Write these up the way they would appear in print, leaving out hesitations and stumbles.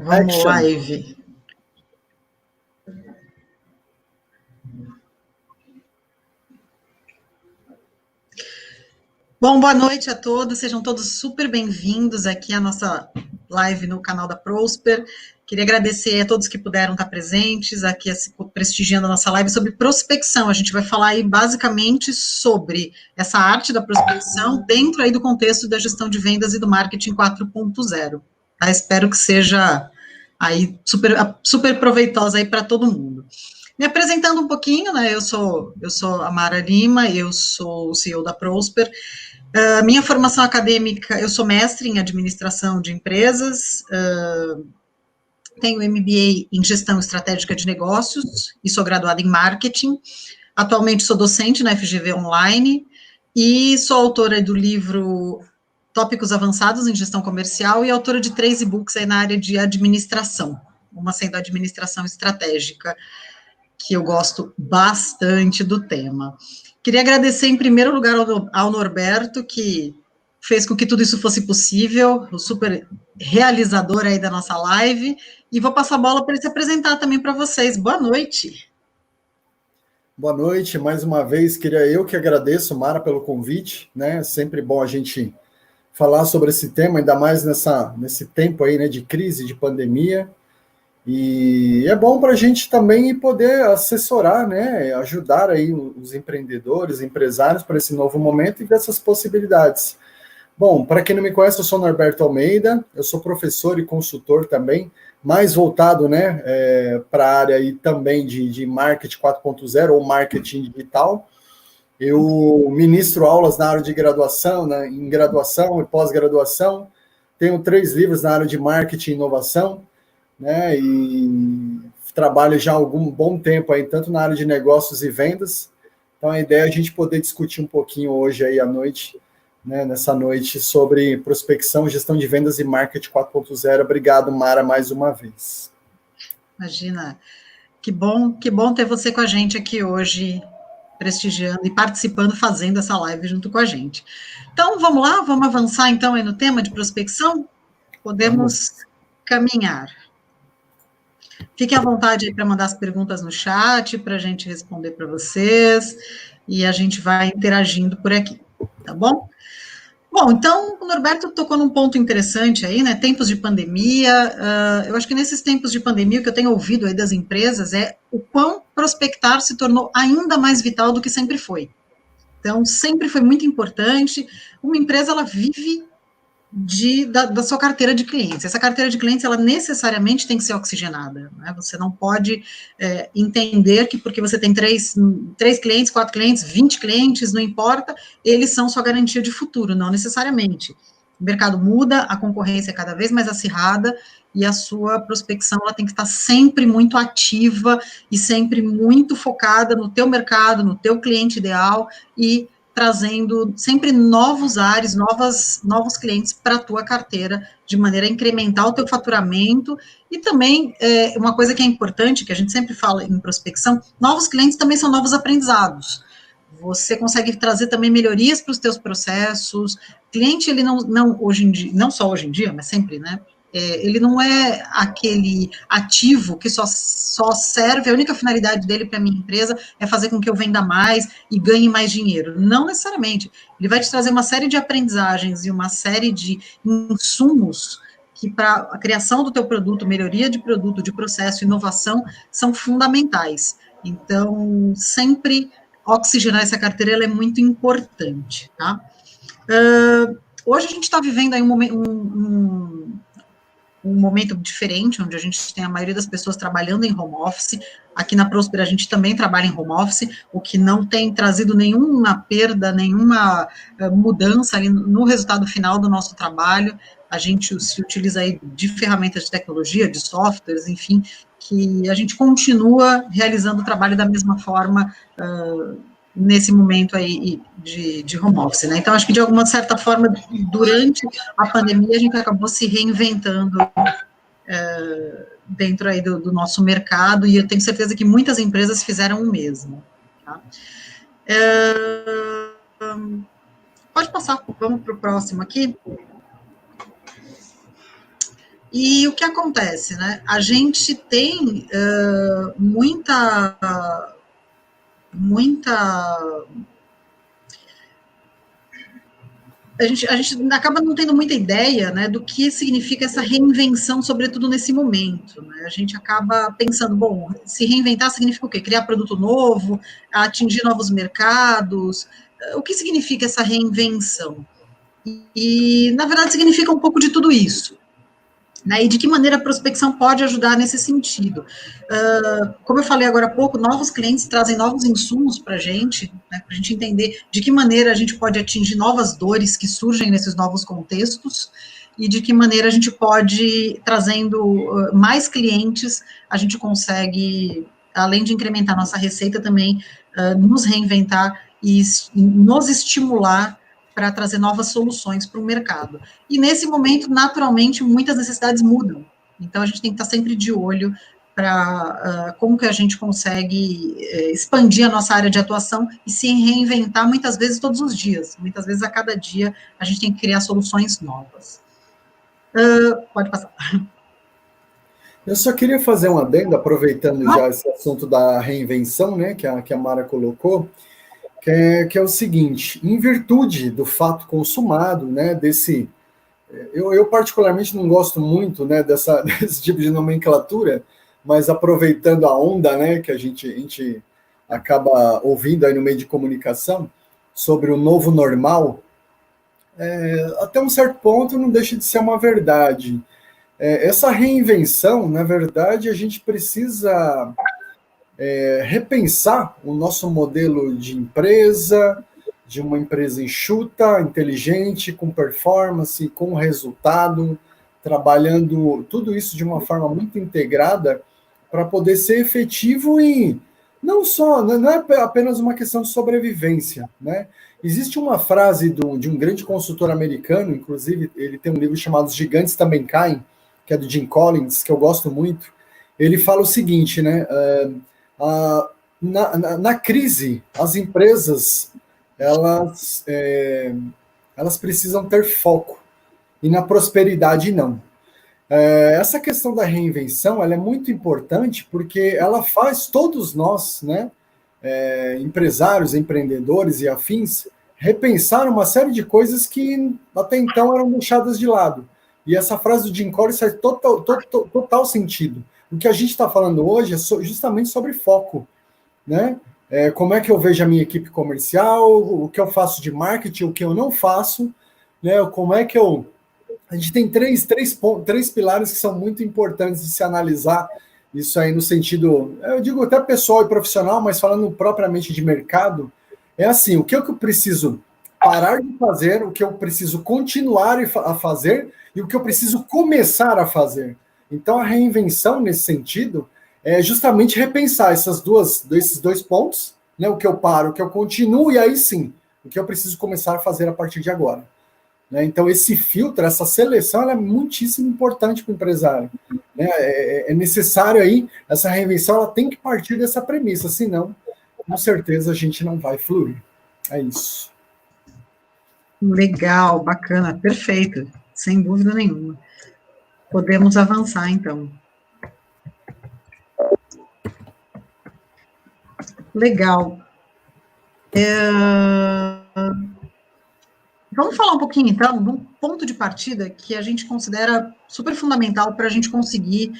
Vamos live. Bom, boa noite a todos, sejam todos super bem-vindos aqui à nossa live no canal da Prosper. Queria agradecer a todos que puderam estar presentes aqui, prestigiando a nossa live sobre prospecção. A gente vai falar aí basicamente sobre essa arte da prospecção dentro aí do contexto da gestão de vendas e do marketing 4.0. Tá? Espero que seja aí super proveitosa aí para todo mundo. Me apresentando um pouquinho, né, eu sou a Mara Lima, eu sou o CEO da Prosper. Minha formação acadêmica, eu sou mestre em administração de empresas, tenho MBA em gestão estratégica de negócios e sou graduada em marketing. Atualmente sou docente na FGV Online e sou autora do livro Tópicos Avançados em Gestão Comercial e autora de 3 e-books aí na área de administração, uma sendo administração estratégica, que eu gosto bastante do tema. Queria agradecer, em primeiro lugar, ao Norberto, que fez com que tudo isso fosse possível, o super realizador aí da nossa live, e vou passar a bola para ele se apresentar também para vocês. Boa noite. Boa noite, mais uma vez, queria eu que agradeço, Mara, pelo convite, né, sempre bom a gente falar sobre esse tema, ainda mais nesse tempo aí, né, de crise, de pandemia, e é bom para a gente também poder assessorar, né, ajudar aí os empreendedores, empresários para esse novo momento e ver essas possibilidades. Bom, para quem não me conhece, eu sou Norberto Almeida, eu sou professor e consultor também, mais voltado, né, para a área aí também de marketing 4.0 ou marketing digital. Eu ministro aulas na área de graduação, né, em graduação e pós-graduação, tenho 3 livros na área de marketing e inovação, né, e trabalho já há algum bom tempo aí, tanto na área de negócios e vendas. Então a ideia é a gente poder discutir um pouquinho hoje aí à noite, né, nessa noite, sobre prospecção, gestão de vendas e marketing 4.0. Obrigado, Mara, mais uma vez. Imagina, que bom ter você com a gente aqui hoje, prestigiando e participando, fazendo essa live junto com a gente. Então, vamos lá, vamos avançar então aí no tema de prospecção? Podemos caminhar. Fiquem à vontade aí para mandar as perguntas no chat, para a gente responder para vocês, e a gente vai interagindo por aqui, tá bom? Bom, então, o Norberto tocou num ponto interessante aí, né, tempos de pandemia. Eu acho que nesses tempos de pandemia, o que eu tenho ouvido aí das empresas é o quão prospectar se tornou ainda mais vital do que sempre foi. Então, sempre foi muito importante. Uma empresa, ela vive da sua carteira de clientes. Essa carteira de clientes, ela necessariamente tem que ser oxigenada, né? Você não pode entender que porque você tem 3 clientes, 4 clientes, 20 clientes, não importa, eles são sua garantia de futuro, não necessariamente. O mercado muda, a concorrência é cada vez mais acirrada, e a sua prospecção, ela tem que estar sempre muito ativa e sempre muito focada no teu mercado, no teu cliente ideal, e trazendo sempre novos ares, novos clientes para a tua carteira, de maneira a incrementar o teu faturamento, e também, uma coisa que é importante, que a gente sempre fala em prospecção, novos clientes também são novos aprendizados. Você consegue trazer também melhorias para os teus processos. Cliente, ele não hoje em dia, não só hoje em dia, mas sempre, né? Ele não é aquele ativo que só serve, a única finalidade dele para a minha empresa é fazer com que eu venda mais e ganhe mais dinheiro. Não necessariamente. Ele vai te trazer uma série de aprendizagens e uma série de insumos que para a criação do teu produto, melhoria de produto, de processo, inovação, são fundamentais. Então, sempre oxigenar essa carteira, ela é muito importante, tá? Hoje a gente está vivendo aí um momento diferente, onde a gente tem a maioria das pessoas trabalhando em home office. Aqui na Prosper a gente também trabalha em home office, o que não tem trazido nenhuma perda, nenhuma mudança ali no resultado final do nosso trabalho. A gente se utiliza aí de ferramentas de tecnologia, de softwares, enfim, que a gente continua realizando o trabalho da mesma forma nesse momento aí de home office, né? Então, acho que de alguma certa forma, durante a pandemia, a gente acabou se reinventando dentro aí do nosso mercado, e eu tenho certeza que muitas empresas fizeram o mesmo. Tá? Pode passar, vamos para o próximo aqui. E o que acontece, né? A gente tem muita a gente acaba não tendo muita ideia, né, do que significa essa reinvenção, sobretudo nesse momento, né? A gente acaba pensando, bom, se reinventar significa o quê? Criar produto novo, atingir novos mercados. O que significa essa reinvenção? E na verdade, significa um pouco de tudo isso. Né, e de que maneira a prospecção pode ajudar nesse sentido. Como eu falei agora há pouco, novos clientes trazem novos insumos para né, a gente entender de que maneira a gente pode atingir novas dores que surgem nesses novos contextos, e de que maneira a gente pode, trazendo mais clientes, a gente consegue, além de incrementar nossa receita, também nos reinventar e nos estimular para trazer novas soluções para o mercado. E nesse momento, naturalmente, muitas necessidades mudam. Então, a gente tem que estar sempre de olho para como que a gente consegue expandir a nossa área de atuação e se reinventar muitas vezes todos os dias. Muitas vezes, a cada dia, a gente tem que criar soluções novas. Pode passar. Eu só queria fazer um adendo, aproveitando já esse assunto da reinvenção, né, que a Mara colocou, que é o seguinte: em virtude do fato consumado, né, desse... Eu particularmente não gosto muito, né, desse tipo de nomenclatura, mas aproveitando a onda, né, que a gente acaba ouvindo aí no meio de comunicação, sobre o novo normal, até um certo ponto não deixa de ser uma verdade. Essa reinvenção, na verdade, a gente precisa repensar o nosso modelo de empresa, de uma empresa enxuta, inteligente, com performance, com resultado, trabalhando tudo isso de uma forma muito integrada para poder ser efetivo e não é apenas uma questão de sobrevivência, né? Existe uma frase de um grande consultor americano, inclusive ele tem um livro chamado Os Gigantes Também Caem, que é do Jim Collins, que eu gosto muito. Ele fala o seguinte, né? Na crise, as empresas elas precisam ter foco, e na prosperidade não. Essa questão da reinvenção ela é muito importante porque ela faz todos nós, né, empresários, empreendedores e afins, repensar uma série de coisas que até então eram deixadas de lado. E essa frase do Jim Collins faz total sentido. O que a gente está falando hoje é justamente sobre foco, né? Como é que eu vejo a minha equipe comercial, o que eu faço de marketing, o que eu não faço, né? Como é que eu... A gente tem três pilares que são muito importantes de se analisar, isso aí no sentido, eu digo até pessoal e profissional, mas falando propriamente de mercado, é assim, o que eu preciso parar de fazer, o que eu preciso continuar a fazer e o que eu preciso começar a fazer. Então, a reinvenção, nesse sentido, é justamente repensar esses dois pontos, né? O que eu paro, o que eu continuo, e aí sim, o que eu preciso começar a fazer a partir de agora. Né? Então, esse filtro, essa seleção, ela é muitíssimo importante para o empresário. Né? É necessário aí, essa reinvenção, ela tem que partir dessa premissa, senão, com certeza, a gente não vai fluir. É isso. Legal, bacana, perfeito, sem dúvida nenhuma. Podemos avançar, então. Legal. Vamos falar um pouquinho, então, de um ponto de partida que a gente considera super fundamental para a gente conseguir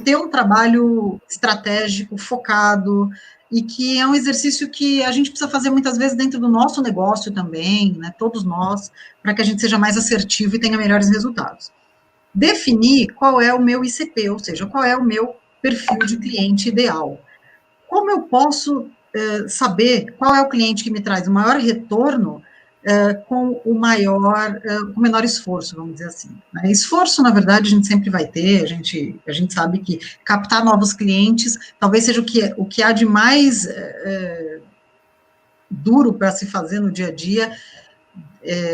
ter um trabalho estratégico, focado, e que é um exercício que a gente precisa fazer muitas vezes dentro do nosso negócio também, né, todos nós, para que a gente seja mais assertivo e tenha melhores resultados. Definir qual é o meu ICP, ou seja, qual é o meu perfil de cliente ideal. Como eu posso saber qual é o cliente que me traz o maior retorno com o menor esforço, vamos dizer assim. Né? Esforço, na verdade, a gente sempre vai ter, a gente sabe que captar novos clientes talvez seja o que há de mais duro para se fazer no dia a dia,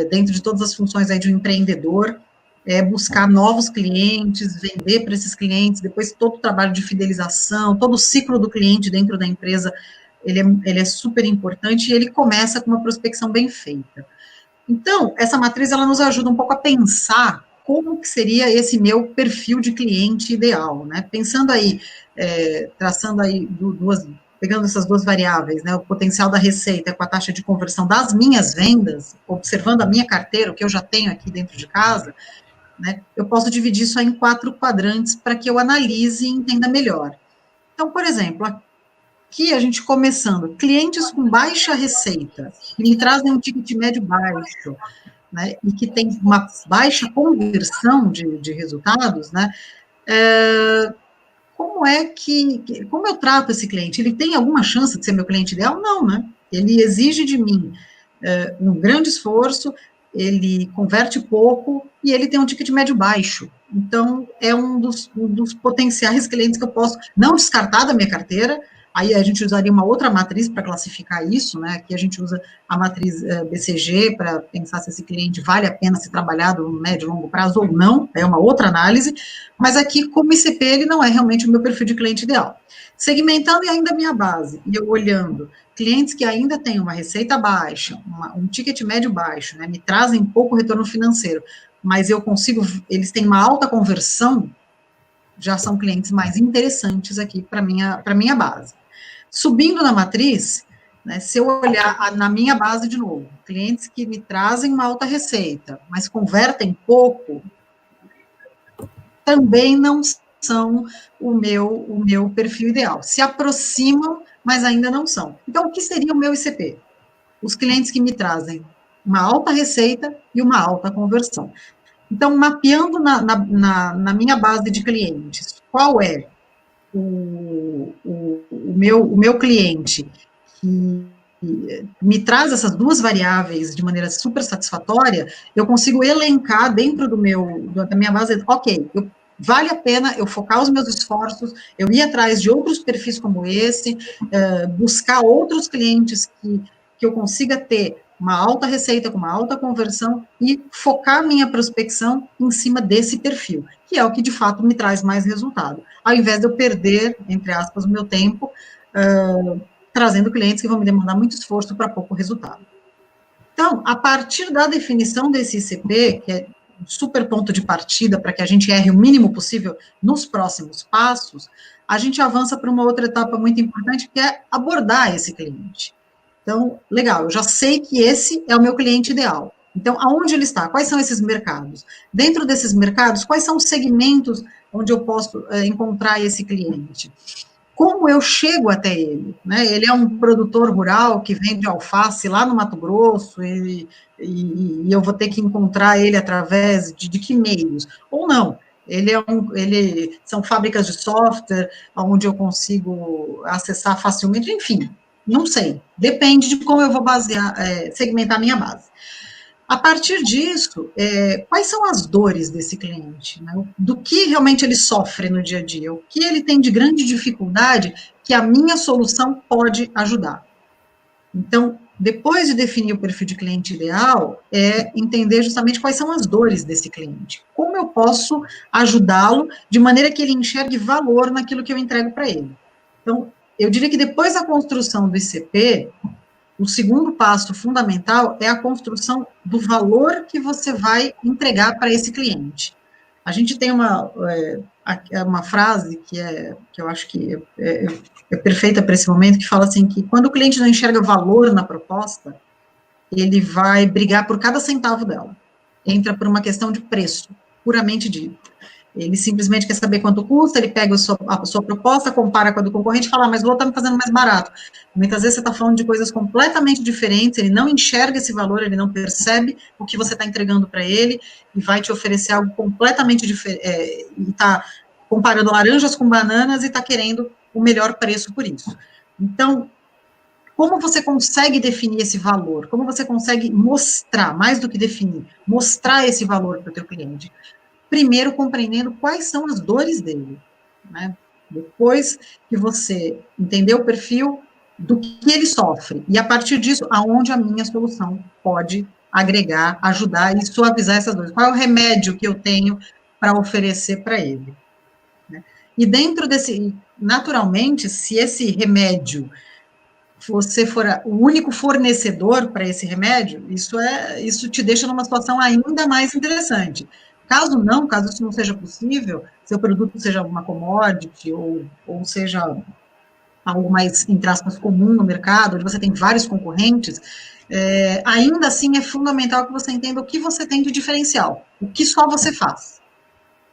dentro de todas as funções aí de um empreendedor, buscar novos clientes, vender para esses clientes, depois todo o trabalho de fidelização, todo o ciclo do cliente dentro da empresa, ele é super importante e ele começa com uma prospecção bem feita. Então, essa matriz, ela nos ajuda um pouco a pensar como que seria esse meu perfil de cliente ideal, né? Pensando aí, traçando aí pegando essas duas variáveis, né? O potencial da receita com a taxa de conversão das minhas vendas, observando a minha carteira, o que eu já tenho aqui dentro de casa, né? Eu posso dividir isso em 4 quadrantes para que eu analise e entenda melhor. Então, por exemplo, aqui a gente começando, clientes com baixa receita, que me trazem um ticket médio baixo, né, e que tem uma baixa conversão de resultados, né, como eu trato esse cliente? Ele tem alguma chance de ser meu cliente ideal? Não, né? Ele exige de mim um grande esforço, ele converte pouco e ele tem um ticket médio baixo. Então, é um dos potenciais clientes que eu posso não descartar da minha carteira. Aí a gente usaria uma outra matriz para classificar isso, né? Aqui a gente usa a matriz BCG para pensar se esse cliente vale a pena ser trabalhado no médio e longo prazo ou não, é uma outra análise, mas aqui, como ICP, ele não é realmente o meu perfil de cliente ideal. Segmentando ainda a minha base, e eu olhando clientes que ainda têm uma receita baixa, um ticket médio baixo, né, me trazem pouco retorno financeiro, mas eles têm uma alta conversão, já são clientes mais interessantes aqui para minha base. Subindo na matriz, né, se eu olhar na minha base de novo, clientes que me trazem uma alta receita, mas convertem pouco, também não são o meu perfil ideal. Se aproximam, mas ainda não são. Então, o que seria o meu ICP? Os clientes que me trazem uma alta receita e uma alta conversão. Então, mapeando na minha base de clientes, qual é o meu cliente que me traz essas duas variáveis de maneira super satisfatória, eu consigo elencar dentro da minha base, ok, vale a pena eu focar os meus esforços, eu ir atrás de outros perfis como esse, buscar outros clientes que eu consiga ter uma alta receita com uma alta conversão e focar minha prospecção em cima desse perfil, que é o que de fato me traz mais resultado, ao invés de eu perder, entre aspas, o meu tempo, trazendo clientes que vão me demandar muito esforço para pouco resultado. Então, a partir da definição desse ICP, que é um super ponto de partida para que a gente erre o mínimo possível nos próximos passos, a gente avança para uma outra etapa muito importante, que é abordar esse cliente. Então, legal, eu já sei que esse é o meu cliente ideal. Então, aonde ele está? Quais são esses mercados? Dentro desses mercados, quais são os segmentos onde eu posso encontrar esse cliente? Como eu chego até ele? Né? Ele é um produtor rural que vende alface lá no Mato Grosso e eu vou ter que encontrar ele através de que meios? Ou não? São fábricas de software onde eu consigo acessar facilmente, enfim, não sei. Depende de como eu vou segmentar a minha base. A partir disso, quais são as dores desse cliente? Né? Do que realmente ele sofre no dia a dia? O que ele tem de grande dificuldade que a minha solução pode ajudar? Então, depois de definir o perfil de cliente ideal, é entender justamente quais são as dores desse cliente. Como eu posso ajudá-lo de maneira que ele enxergue valor naquilo que eu entrego para ele. Então, eu diria que depois da construção do ICP, o segundo passo fundamental é a construção do valor que você vai entregar para esse cliente. A gente tem uma frase que eu acho que é perfeita para esse momento, que fala assim, que quando o cliente não enxerga valor na proposta, ele vai brigar por cada centavo dela. Entra por uma questão de preço, puramente dito. Ele simplesmente quer saber quanto custa, ele pega a sua proposta, compara com a do concorrente e fala, mas o outro está me fazendo mais barato. Muitas vezes você está falando de coisas completamente diferentes, ele não enxerga esse valor, ele não percebe o que você está entregando para ele e vai te oferecer algo completamente diferente, e está comparando laranjas com bananas e está querendo o melhor preço por isso. Então, como você consegue definir esse valor? Como você consegue mostrar, mais do que definir, mostrar esse valor para o teu cliente? Primeiro compreendendo quais são as dores dele, né? Depois que você entender o perfil do que ele sofre, e a partir disso, aonde a minha solução pode agregar, ajudar e suavizar essas dores? Qual é o remédio que eu tenho para oferecer para ele? Né? E dentro desse, naturalmente, se esse remédio você for o único fornecedor para esse remédio, isso te deixa numa situação ainda mais interessante. Caso não, caso isso não seja possível, seu produto seja uma commodity ou seja algo mais, entre aspas, comum no mercado, onde você tem vários concorrentes, ainda assim é fundamental que você entenda o que você tem de diferencial, o que só você faz,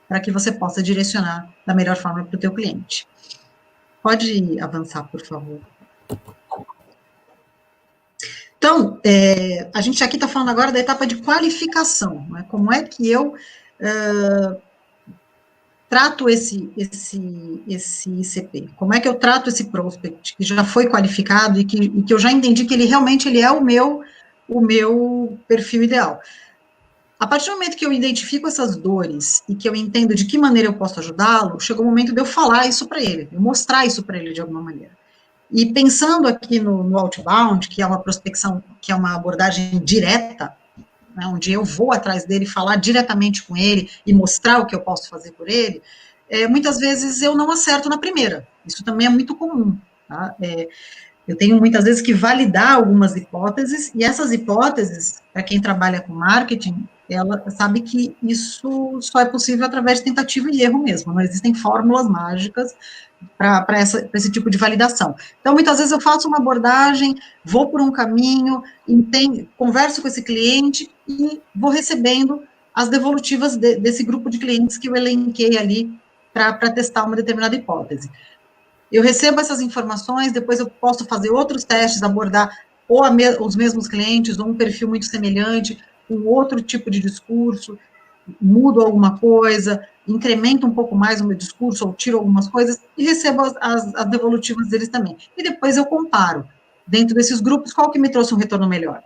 para que você possa direcionar da melhor forma para o teu cliente. Pode avançar, por favor. Então, a gente aqui está falando agora da etapa de qualificação, né? Como é que eu trato esse ICP? Como é que eu trato esse prospect que já foi qualificado e que eu já entendi que ele realmente é o meu perfil ideal? A partir do momento que eu identifico essas dores e que eu entendo de que maneira eu posso ajudá-lo, chegou o momento de eu falar isso para ele, eu mostrar isso para ele de alguma maneira. E pensando aqui no outbound, que é uma prospecção, que é uma abordagem direta, né, onde eu vou atrás dele, falar diretamente com ele e mostrar o que eu posso fazer por ele, muitas vezes eu não acerto na primeira. Isso também é muito comum. Tá? Eu tenho muitas vezes que validar algumas hipóteses, e essas hipóteses, para quem trabalha com marketing, ela sabe que isso só é possível através de tentativa e erro mesmo, não existem fórmulas mágicas para esse tipo de validação. Então, muitas vezes eu faço uma abordagem, vou por um caminho, converso com esse cliente e vou recebendo as devolutivas desse grupo de clientes que eu elenquei ali para testar uma determinada hipótese. Eu recebo essas informações, depois eu posso fazer outros testes, abordar ou os mesmos clientes, ou um perfil muito semelhante, um outro tipo de discurso, mudo alguma coisa, incremento um pouco mais o meu discurso, ou tiro algumas coisas, e recebo as devolutivas deles também. E depois eu comparo, dentro desses grupos, qual que me trouxe um retorno melhor?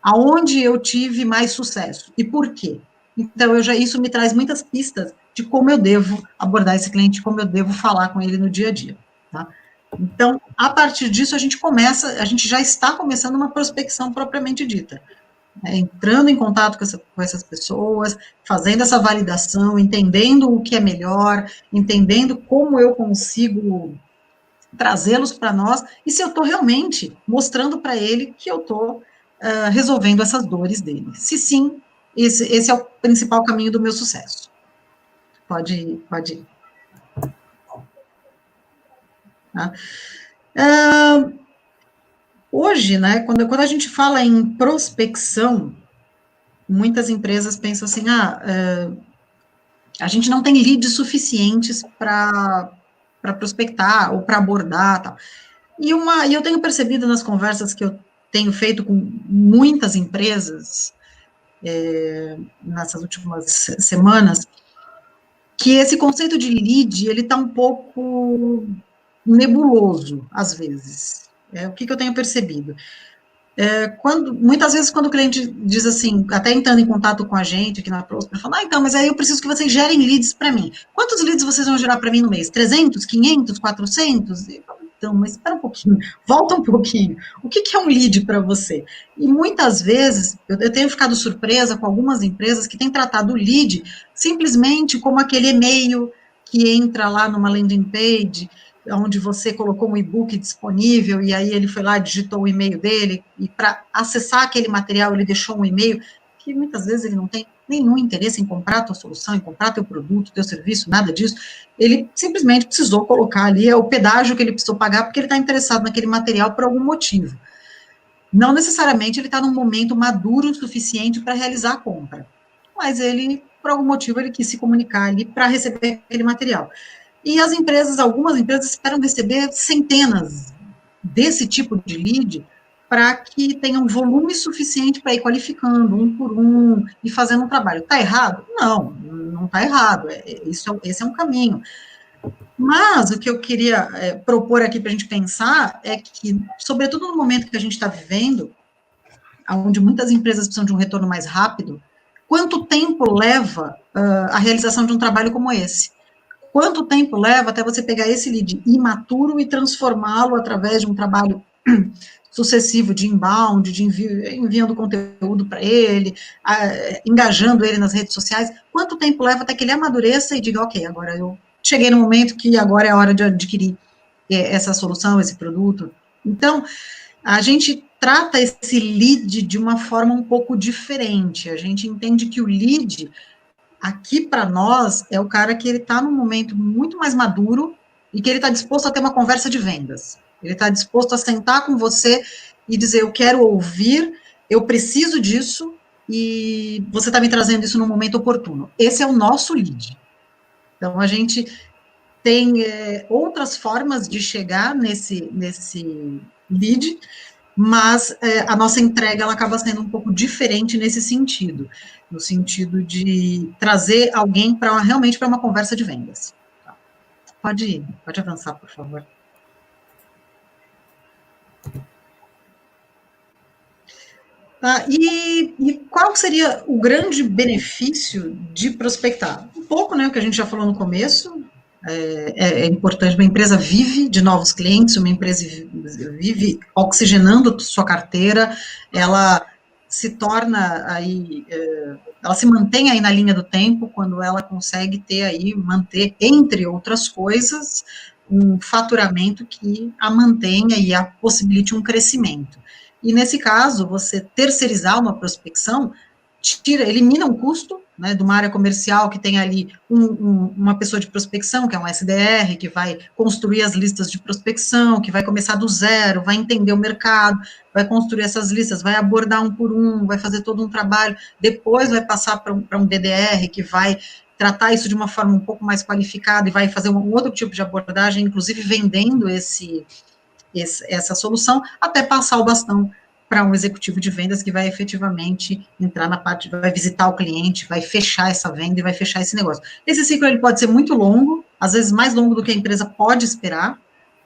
Aonde eu tive mais sucesso? E por quê? Então, isso me traz muitas pistas de como eu devo abordar esse cliente, como eu devo falar com ele no dia a dia. Tá? Então, a partir disso, a gente já está começando uma prospecção propriamente dita. Entrando em contato com essas pessoas, fazendo essa validação, entendendo o que é melhor, entendendo como eu consigo trazê-los para nós, e se eu estou realmente mostrando para ele que eu estou resolvendo essas dores dele. Se sim, esse é o principal caminho do meu sucesso. Pode ir. Tá? Hoje, né, quando a gente fala em prospecção, muitas empresas pensam assim, a gente não tem leads suficientes para prospectar ou para abordar, tal. E eu tenho percebido nas conversas que eu tenho feito com muitas empresas nessas últimas semanas, que esse conceito de lead, ele está um pouco nebuloso, às vezes. O que eu tenho percebido? Muitas vezes, quando o cliente diz assim, até entrando em contato com a gente aqui na Prosper, fala, então, mas aí eu preciso que vocês gerem leads para mim. Quantos leads vocês vão gerar para mim no mês? 300, 500, 400? Então, mas espera um pouquinho, volta um pouquinho. O que é um lead para você? E muitas vezes, eu tenho ficado surpresa com algumas empresas que têm tratado o lead simplesmente como aquele e-mail que entra lá numa landing page, onde você colocou um e-book disponível, e aí ele foi lá, digitou o e-mail dele, e para acessar aquele material, ele deixou um e-mail, que muitas vezes ele não tem nenhum interesse em comprar a tua solução, em comprar teu produto, teu serviço, nada disso, ele simplesmente precisou colocar ali o pedágio que ele precisou pagar, porque ele está interessado naquele material por algum motivo. Não necessariamente ele está num momento maduro o suficiente para realizar a compra, mas ele, por algum motivo, ele quis se comunicar ali para receber aquele material. E as empresas, algumas empresas esperam receber centenas desse tipo de lead para que tenham volume suficiente para ir qualificando um por um e fazendo um trabalho. Está errado? Não está errado. Esse é um caminho. Mas o que eu queria propor aqui para a gente pensar é que, sobretudo no momento que a gente está vivendo, onde muitas empresas precisam de um retorno mais rápido, quanto tempo leva a realização de um trabalho como esse? Quanto tempo leva até você pegar esse lead imaturo e transformá-lo através de um trabalho sucessivo de inbound, de enviando conteúdo para ele, engajando ele nas redes sociais, quanto tempo leva até que ele amadureça e diga, ok, agora eu cheguei no momento que agora é a hora de adquirir essa solução, esse produto. Então, a gente trata esse lead de uma forma um pouco diferente, a gente entende que o lead, aqui para nós, é o cara que ele está num momento muito mais maduro e que ele está disposto a ter uma conversa de vendas. Ele está disposto a sentar com você e dizer, eu quero ouvir, eu preciso disso, e você está me trazendo isso no momento oportuno. Esse é o nosso lead. Então, a gente tem outras formas de chegar nesse lead, mas a nossa entrega ela acaba sendo um pouco diferente nesse sentido, no sentido de trazer alguém para realmente para uma conversa de vendas. Pode avançar, por favor. E qual seria o grande benefício de prospectar? Um pouco, né, o que a gente já falou no começo, é importante, uma empresa vive de novos clientes, uma empresa vive oxigenando sua carteira, ela se torna aí, ela se mantém aí na linha do tempo quando ela consegue ter aí, manter, entre outras coisas, um faturamento que a mantenha e a possibilite um crescimento. E nesse caso, você terceirizar uma prospecção, elimina um custo, né, de uma área comercial que tem ali uma pessoa de prospecção, que é um SDR, que vai construir as listas de prospecção, que vai começar do zero, vai entender o mercado, vai construir essas listas, vai abordar um por um, vai fazer todo um trabalho, depois vai passar para um BDR, que vai tratar isso de uma forma um pouco mais qualificada e vai fazer um outro tipo de abordagem, inclusive vendendo essa solução, até passar o bastão para um executivo de vendas que vai efetivamente entrar na parte, vai visitar o cliente, vai fechar essa venda e vai fechar esse negócio. Esse ciclo ele pode ser muito longo, às vezes mais longo do que a empresa pode esperar,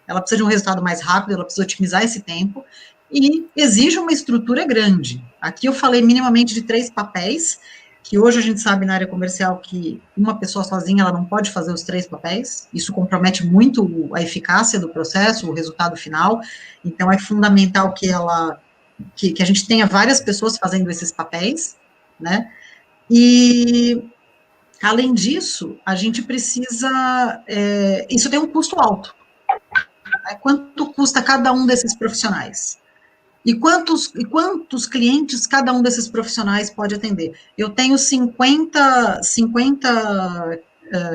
ela precisa de um resultado mais rápido, ela precisa otimizar esse tempo, e exige uma estrutura grande. Aqui eu falei minimamente de 3 papéis, que hoje a gente sabe na área comercial que uma pessoa sozinha ela não pode fazer os 3 papéis, isso compromete muito a eficácia do processo, o resultado final, então é fundamental que a gente tenha várias pessoas fazendo esses papéis, né, e além disso, a gente precisa, isso tem um custo alto, né? Quanto custa cada um desses profissionais? E quantos clientes cada um desses profissionais pode atender? Eu tenho 50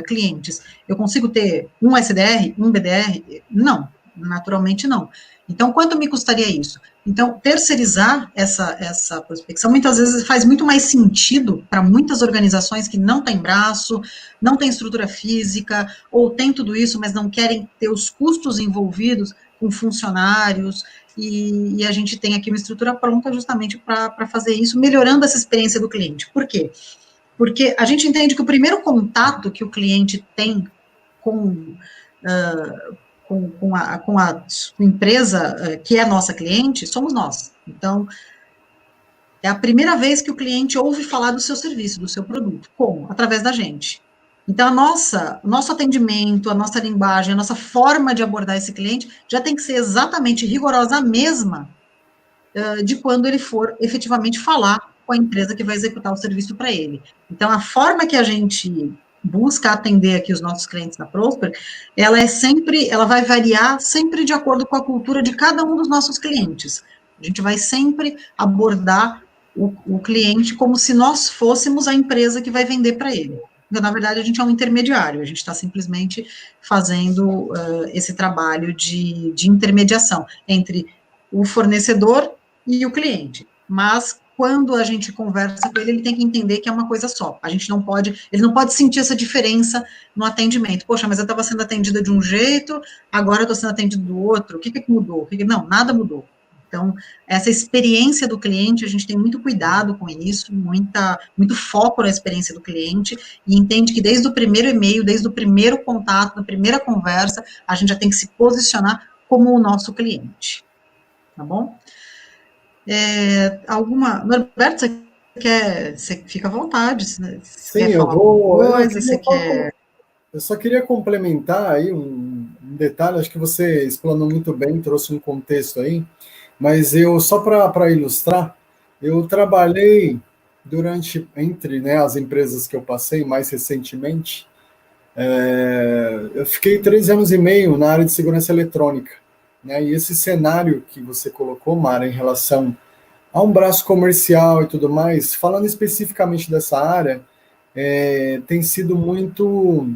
clientes. Eu consigo ter um SDR, um BDR? Não, naturalmente não. Então, quanto me custaria isso? Então, terceirizar essa prospecção, muitas vezes faz muito mais sentido para muitas organizações que não têm braço, não têm estrutura física, ou têm tudo isso, mas não querem ter os custos envolvidos com funcionários, e a gente tem aqui uma estrutura pronta justamente para fazer isso, melhorando essa experiência do cliente. Por quê? Porque a gente entende que o primeiro contato que o cliente tem com a empresa que é nossa cliente, somos nós. Então, é a primeira vez que o cliente ouve falar do seu serviço, do seu produto. Como? Através da gente. Então, o nosso atendimento, a nossa linguagem, a nossa forma de abordar esse cliente já tem que ser exatamente rigorosa a mesma de quando ele for efetivamente falar com a empresa que vai executar o serviço para ele. Então, a forma que a gente busca atender aqui os nossos clientes na Prosper, ela vai variar sempre de acordo com a cultura de cada um dos nossos clientes. A gente vai sempre abordar o cliente como se nós fôssemos a empresa que vai vender para ele. Então, na verdade, a gente é um intermediário, a gente está simplesmente fazendo esse trabalho de intermediação entre o fornecedor e o cliente. Mas, quando a gente conversa com ele, ele tem que entender que é uma coisa só. Ele não pode sentir essa diferença no atendimento. Poxa, mas eu estava sendo atendida de um jeito, agora eu estou sendo atendida do outro, o que mudou? Não, nada mudou. Então, essa experiência do cliente, a gente tem muito cuidado com isso, muito foco na experiência do cliente, e entende que desde o primeiro e-mail, desde o primeiro contato, na primeira conversa, a gente já tem que se posicionar como o nosso cliente. Tá bom? Norberto, você fica à vontade, você Sim, quer eu falar alguma vou. coisa, você quer... Eu só queria complementar aí um detalhe, acho que você explanou muito bem, trouxe um contexto aí, mas eu, só para ilustrar, eu trabalhei entre, né, as empresas que eu passei mais recentemente, eu fiquei 3 anos e meio na área de segurança eletrônica, né, e esse cenário que você colocou, Mara, em relação a um braço comercial e tudo mais, falando especificamente dessa área, tem sido muito,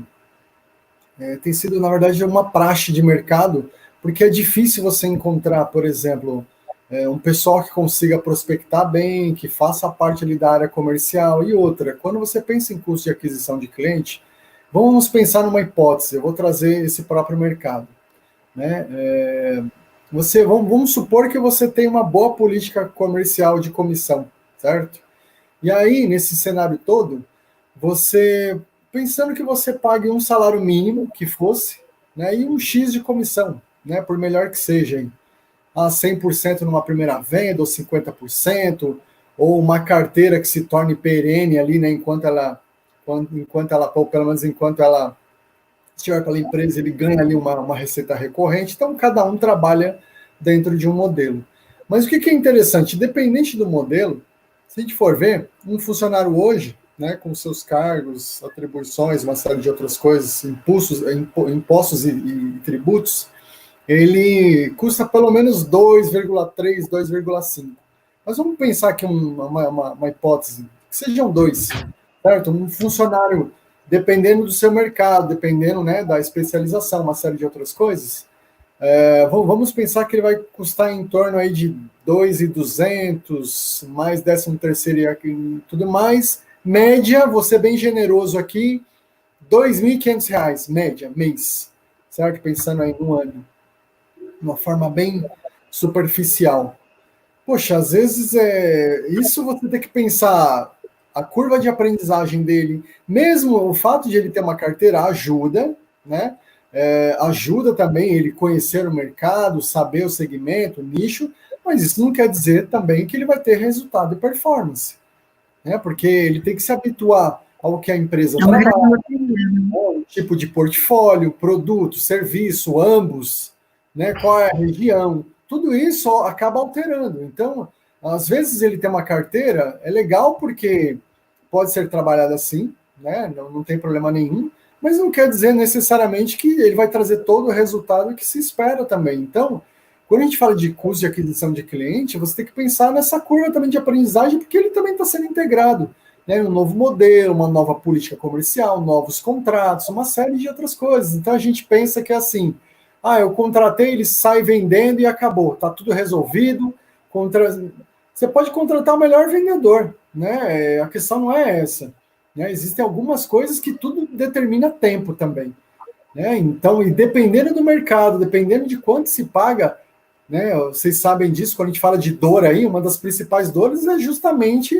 tem sido, na verdade, uma praxe de mercado, porque é difícil você encontrar, por exemplo, um pessoal que consiga prospectar bem, que faça parte ali da área comercial. E outra, quando você pensa em custo de aquisição de cliente, vamos pensar numa hipótese, eu vou trazer esse próprio mercado, né? Vamos supor que você tem uma boa política comercial de comissão, certo? E aí, nesse cenário todo, você, pensando que você pague um salário mínimo, que fosse, né, e um X de comissão, né, por melhor que seja, hein? 100% numa primeira venda, ou 50%, ou uma carteira que se torne perene ali, né, ou pelo menos enquanto ela estiver pela empresa, ele ganha ali uma receita recorrente, então cada um trabalha dentro de um modelo. Mas o que é interessante, independente do modelo, se a gente for ver, um funcionário hoje, né, com seus cargos, atribuições, uma série de outras coisas, impostos e tributos, ele custa pelo menos 2,3, 2,5. Mas vamos pensar aqui uma hipótese, que sejam dois, certo? Um funcionário, dependendo do seu mercado, dependendo, né, da especialização, uma série de outras coisas, vamos pensar que ele vai custar em torno aí de 2.200, mais 13º e tudo mais. Média, vou ser bem generoso aqui, R$ 2.500, média, mês, certo? Pensando aí no ano, de uma forma bem superficial. Poxa, às vezes isso você tem que pensar a curva de aprendizagem dele, mesmo o fato de ele ter uma carteira ajuda, né? Ajuda também ele conhecer o mercado, saber o segmento, o nicho, mas isso não quer dizer também que ele vai ter resultado e performance, né? Porque ele tem que se habituar ao que a empresa trabalha, o tipo de portfólio, produto, serviço, ambos, né? Qual é a região, tudo isso acaba alterando. Então, às vezes ele tem uma carteira, é legal porque pode ser trabalhada assim, né? Não tem problema nenhum, mas não quer dizer necessariamente que ele vai trazer todo o resultado que se espera também. Então, quando a gente fala de custo de aquisição de cliente, você tem que pensar nessa curva também de aprendizagem, porque ele também está sendo integrado, né? Um novo modelo, uma nova política comercial, novos contratos, uma série de outras coisas. Então, a gente pensa que é assim, eu contratei, ele sai vendendo e acabou, está tudo resolvido. Você pode contratar o melhor vendedor, né? A questão não é essa. Né? Existem algumas coisas que tudo determina tempo também. Né? Então, e dependendo do mercado, dependendo de quanto se paga, né? Vocês sabem disso, quando a gente fala de dor aí, uma das principais dores é justamente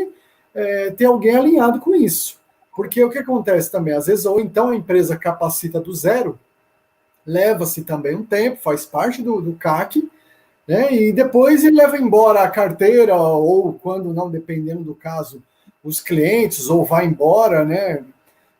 ter alguém alinhado com isso. Porque o que acontece também? Às vezes, ou então a empresa capacita do zero, leva-se também um tempo, faz parte do CAC, né? E depois ele leva embora a carteira, ou quando não, dependendo do caso, os clientes, ou vai embora, né?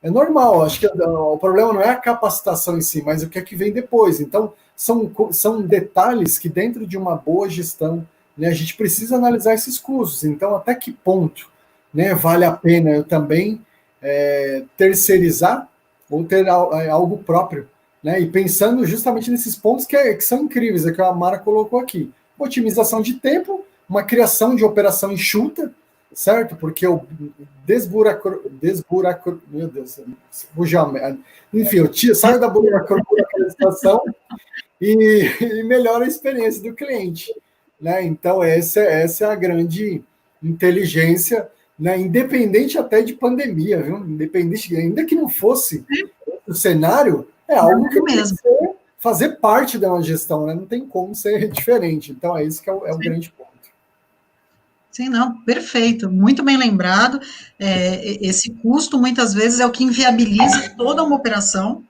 É normal, acho que o problema não é a capacitação em si, mas o que é que vem depois. Então, são detalhes que dentro de uma boa gestão, né, a gente precisa analisar esses custos. Então, até que ponto, né, vale a pena eu também terceirizar ou ter algo próprio, né? E pensando justamente nesses pontos que são incríveis, que a Mara colocou aqui. Otimização de tempo, uma criação de operação enxuta, certo? Porque o meu Deus, enfim, eu saio da burocratização e melhora a experiência do cliente, né? Então, essa é a grande inteligência, né? Independente até de pandemia, viu? Independente, ainda que não fosse o cenário, é algo que mesmo fazer parte da uma gestão, né? Não tem como ser diferente. Então, é isso que é o grande ponto. Sim, não, perfeito, muito bem lembrado. Esse custo, muitas vezes, é o que inviabiliza toda uma operação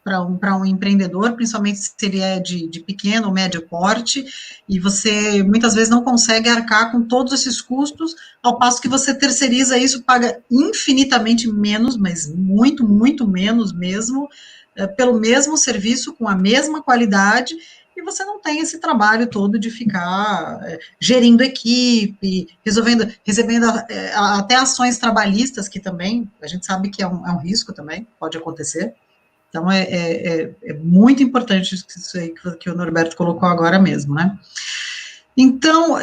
para um empreendedor, principalmente se ele é de pequeno ou médio porte, e você muitas vezes não consegue arcar com todos esses custos, ao passo que você terceiriza isso, paga infinitamente menos, mas muito, muito menos mesmo, pelo mesmo serviço, com a mesma qualidade, e você não tem esse trabalho todo de ficar gerindo equipe, recebendo até ações trabalhistas, que também, a gente sabe que é um risco também, pode acontecer. Então, é muito importante isso aí que o Norberto colocou agora mesmo, né? Então,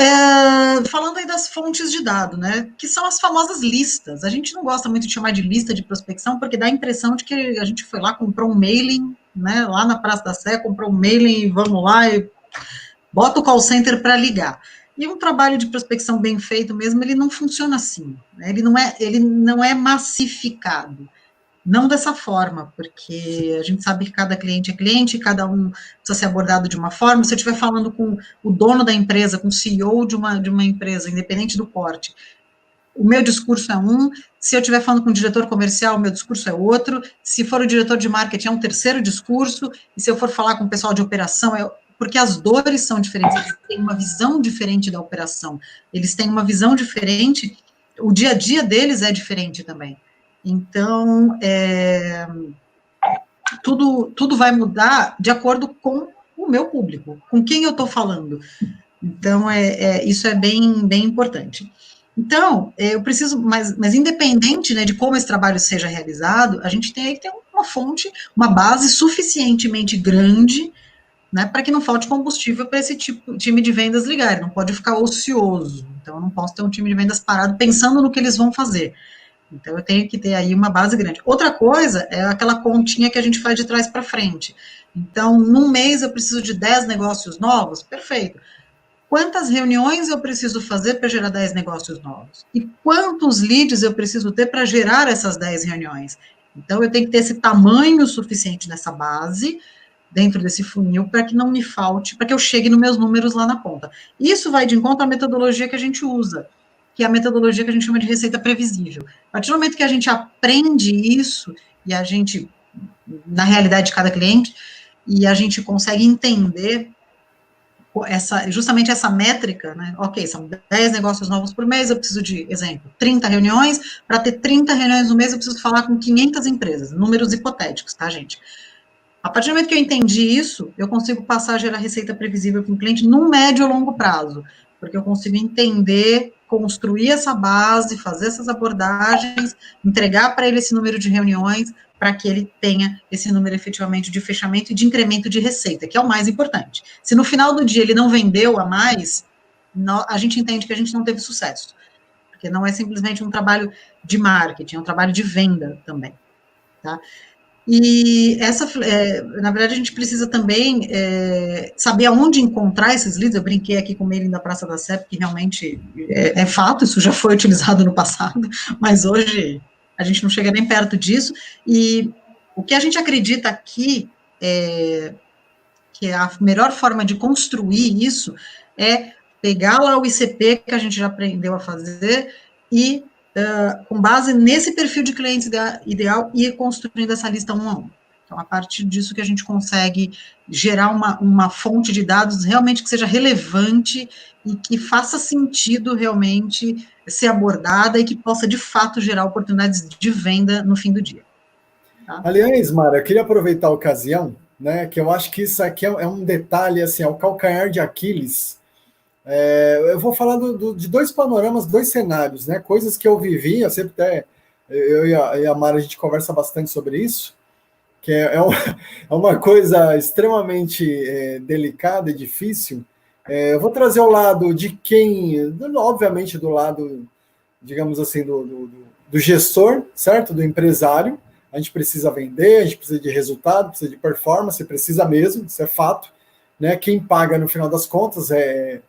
falando aí das fontes de dado, né, que são as famosas listas. A gente não gosta muito de chamar de lista de prospecção, porque dá a impressão de que a gente foi lá, comprou um mailing, né, lá na Praça da Sé, comprou um mailing e vamos lá e bota o call center para ligar. E um trabalho de prospecção bem feito mesmo, ele não funciona assim, né, ele não é massificado. Não dessa forma, porque a gente sabe que cada cliente é cliente, cada um precisa ser abordado de uma forma. Se eu estiver falando com o dono da empresa, com o CEO de uma empresa, independente do porte, o meu discurso é um. Se eu estiver falando com o diretor comercial, o meu discurso é outro. Se for o diretor de marketing, é um terceiro discurso. E se eu for falar com o pessoal de operação, porque as dores são diferentes, eles têm uma visão diferente da operação, eles têm uma visão diferente, o dia a dia deles é diferente também. Então, tudo vai mudar de acordo com o meu público, com quem eu estou falando. Então, isso é bem, bem importante. Então, eu preciso, mas independente, né, de como esse trabalho seja realizado, a gente tem que ter uma fonte, uma base suficientemente grande, né, para que não falte combustível para esse time de vendas ligar, não pode ficar ocioso. Então, eu não posso ter um time de vendas parado pensando no que eles vão fazer. Então, eu tenho que ter aí uma base grande. Outra coisa é aquela continha que a gente faz de trás para frente. Então, num mês eu preciso de 10 negócios novos? Perfeito. Quantas reuniões eu preciso fazer para gerar 10 negócios novos? E quantos leads eu preciso ter para gerar essas 10 reuniões? Então, eu tenho que ter esse tamanho suficiente nessa base, dentro desse funil, para que não me falte, para que eu chegue nos meus números lá na ponta. Isso vai de encontro à metodologia que a gente usa, que é a metodologia que a gente chama de receita previsível. A partir do momento que a gente aprende isso, e a gente, na realidade de cada cliente, e a gente consegue entender justamente essa métrica, né? Ok, são 10 negócios novos por mês, eu preciso de, exemplo, 30 reuniões. Para ter 30 reuniões no mês, eu preciso falar com 500 empresas, números hipotéticos, tá, gente? A partir do momento que eu entendi isso, eu consigo passar a gerar receita previsível para o cliente num médio ou longo prazo, porque eu consigo entender, construir essa base, fazer essas abordagens, entregar para ele esse número de reuniões, para que ele tenha esse número efetivamente de fechamento e de incremento de receita, que é o mais importante. Se no final do dia ele não vendeu a mais, a gente entende que a gente não teve sucesso, porque não é simplesmente um trabalho de marketing, é um trabalho de venda também, tá? E na verdade, a gente precisa também saber aonde encontrar esses leads. Eu brinquei aqui com o mailing da Praça da Sé, que realmente é fato, isso já foi utilizado no passado, mas hoje a gente não chega nem perto disso. E o que a gente acredita aqui que a melhor forma de construir isso é pegar lá o ICP que a gente já aprendeu a fazer e com base nesse perfil de clientes ideal, ir construindo essa lista um a um. Então, a partir disso que a gente consegue gerar uma fonte de dados realmente que seja relevante e que faça sentido realmente ser abordada e que possa, de fato, gerar oportunidades de venda no fim do dia. Tá? Aliás, Mara, eu queria aproveitar a ocasião, né, que eu acho que isso aqui é um detalhe, assim, é o calcanhar de Aquiles. Eu vou falar de dois panoramas, dois cenários, né? Coisas que eu vivi, eu sempre até, eu e a Mara, a gente conversa bastante sobre isso, que é uma coisa extremamente delicada e difícil. Eu vou trazer o lado de quem, obviamente do lado, digamos assim, do gestor, certo? Do empresário. A gente precisa vender, a gente precisa de resultado, precisa de performance, precisa mesmo, isso é fato, né? Quem paga no final das contas é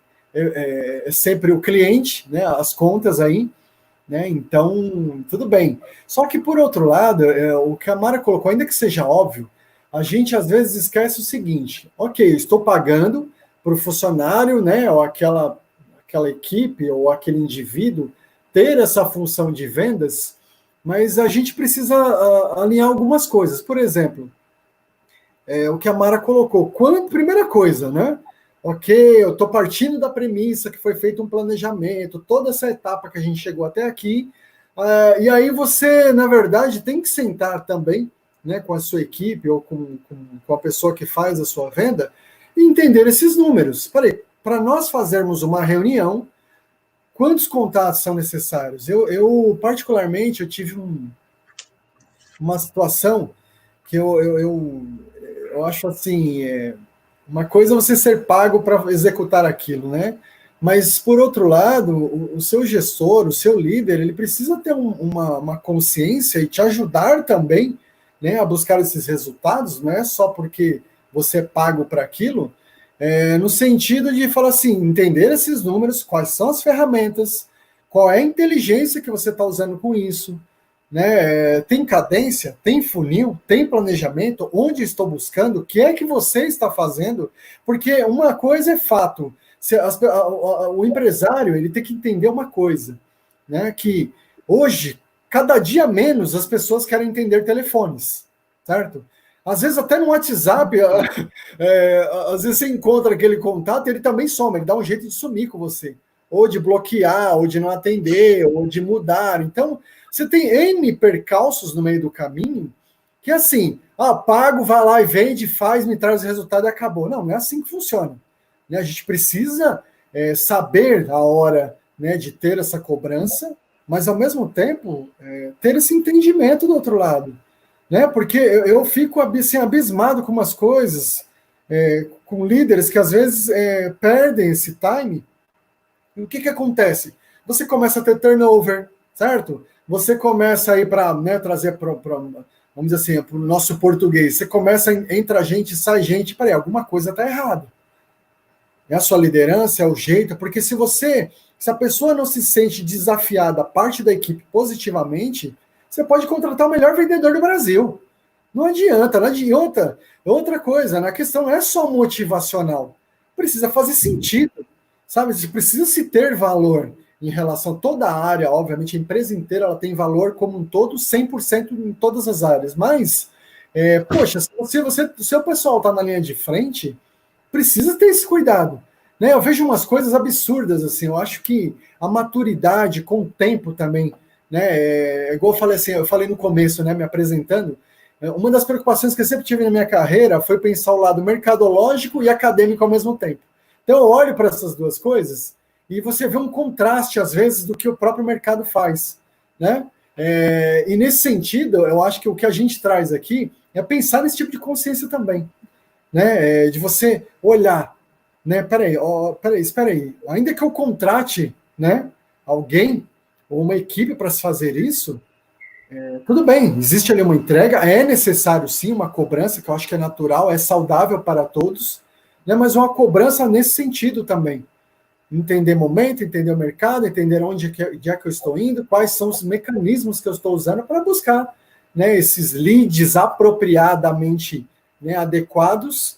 sempre o cliente, né, as contas aí, né, então, tudo bem. Só que, por outro lado, o que a Mara colocou, ainda que seja óbvio, a gente às vezes esquece o seguinte: ok, estou pagando para o funcionário, né, ou aquela equipe, ou aquele indivíduo, ter essa função de vendas, mas a gente precisa alinhar algumas coisas. Por exemplo, o que a Mara colocou, primeira coisa, né? Ok, eu estou partindo da premissa que foi feito um planejamento, toda essa etapa que a gente chegou até aqui, e aí você, na verdade, tem que sentar também, né, com a sua equipe ou com a pessoa que faz a sua venda, e entender esses números. Para nós fazermos uma reunião, quantos contatos são necessários? Eu particularmente, eu tive uma situação que eu acho assim, uma coisa é você ser pago para executar aquilo, né? Mas, por outro lado, o seu gestor, o seu líder, ele precisa ter uma consciência e te ajudar também, né, a buscar esses resultados, não é só porque você é pago para aquilo, no sentido de falar assim, entender esses números, quais são as ferramentas, qual é a inteligência que você está usando com isso, né? Tem cadência, tem funil, tem planejamento, onde estou buscando, o que é que você está fazendo, porque uma coisa é fato, o empresário ele tem que entender uma coisa, né? Que hoje, cada dia menos, as pessoas querem entender telefones, certo? Às vezes até no WhatsApp, às vezes você encontra aquele contato, ele também some, ele dá um jeito de sumir com você, ou de bloquear, ou de não atender, ou de mudar. Então, você tem N percalços no meio do caminho, que assim, pago, vai lá e vende, faz, me traz o resultado e acabou. Não é assim que funciona. Né? A gente precisa saber a hora, né, de ter essa cobrança, mas ao mesmo tempo ter esse entendimento do outro lado. Né? Porque eu fico assim, abismado com umas coisas, com líderes que às vezes perdem esse time. E o que acontece? Você começa a ter turnover, certo? Você começa aí para, né, trazer para, vamos dizer assim, para o nosso português, você começa, entra gente, sai gente, peraí, alguma coisa está errada. É a sua liderança, é o jeito, porque se a pessoa não se sente desafiada, parte da equipe positivamente, você pode contratar o melhor vendedor do Brasil. Não adianta. Outra coisa, a questão não é só motivacional, precisa fazer sentido, sabe? Precisa se ter valor em relação a toda a área, obviamente a empresa inteira ela tem valor como um todo, 100% em todas as áreas, mas, poxa, se o seu pessoal está na linha de frente, precisa ter esse cuidado. Né? Eu vejo umas coisas absurdas, assim, eu acho que a maturidade com o tempo também, né, igual eu falei assim, eu falei no começo, né, me apresentando, uma das preocupações que eu sempre tive na minha carreira foi pensar o lado mercadológico e acadêmico ao mesmo tempo. Então eu olho para essas duas coisas e você vê um contraste, às vezes, do que o próprio mercado faz. Né? E nesse sentido, eu acho que o que a gente traz aqui é pensar nesse tipo de consciência também. Né? De você olhar, né? Espera aí, ainda que eu contrate, né, alguém ou uma equipe para se fazer isso, tudo bem, existe ali uma entrega, é necessário sim uma cobrança, que eu acho que é natural, é saudável para todos, né, mas uma cobrança nesse sentido também. Entender momento, entender o mercado, entender onde é que eu estou indo, quais são os mecanismos que eu estou usando para buscar, né, esses leads apropriadamente, né, adequados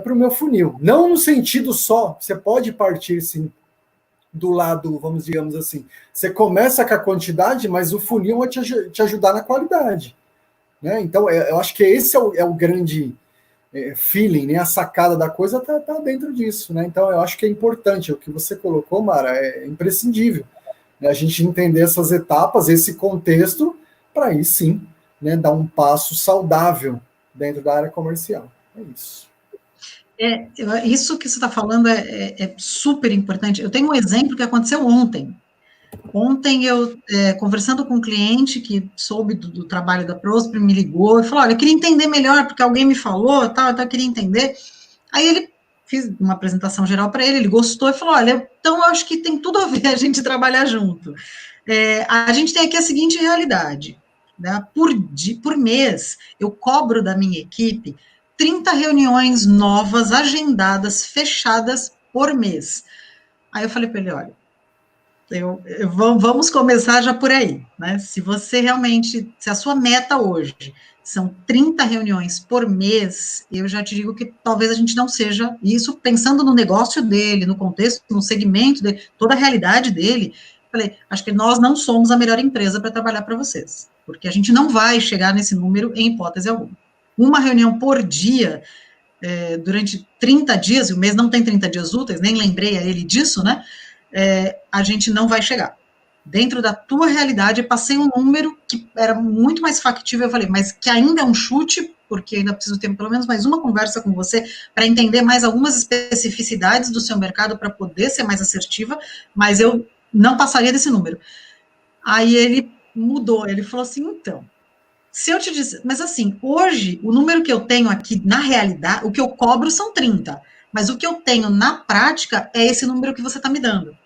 para o meu funil. Não no sentido só, você pode partir sim do lado, digamos assim, você começa com a quantidade, mas o funil vai te ajudar na qualidade. Né? Então, eu acho que esse é o grande feeling, né? A sacada da coisa tá dentro disso. Né? Então, eu acho que é importante, o que você colocou, Mara, é imprescindível. Né? A gente entender essas etapas, esse contexto, para aí sim, né, dar um passo saudável dentro da área comercial. É isso. Isso que você está falando é super importante. Eu tenho um exemplo que aconteceu ontem. Ontem eu, conversando com um cliente que soube do trabalho da Prosper, me ligou e falou, olha, eu queria entender melhor, porque alguém me falou, tal, eu queria entender. Aí ele fiz uma apresentação geral para ele gostou e falou, olha, então eu acho que tem tudo a ver a gente trabalhar junto. A gente tem aqui a seguinte realidade, né? Por mês, eu cobro da minha equipe 30 reuniões novas, agendadas, fechadas por mês. Aí eu falei para ele, olha, vamos começar já por aí, né? Se a sua meta hoje são 30 reuniões por mês, eu já te digo que talvez a gente não seja, isso pensando no negócio dele, no contexto, no segmento dele, toda a realidade dele, falei, acho que nós não somos a melhor empresa para trabalhar para vocês, porque a gente não vai chegar nesse número em hipótese alguma. Uma reunião por dia, durante 30 dias, e o mês não tem 30 dias úteis, nem lembrei a ele disso, né? A gente não vai chegar. dentro da tua realidade, passei um número que era muito mais factível, eu falei, mas que ainda é um chute, porque ainda preciso ter pelo menos mais uma conversa com você para entender mais algumas especificidades do seu mercado para poder ser mais assertiva, mas eu não passaria desse número. Aí ele mudou, ele falou assim, então, se eu te disser, mas assim, hoje, o número que eu tenho aqui, na realidade, o que eu cobro são 30, mas o que eu tenho na prática é esse número que você está me dando.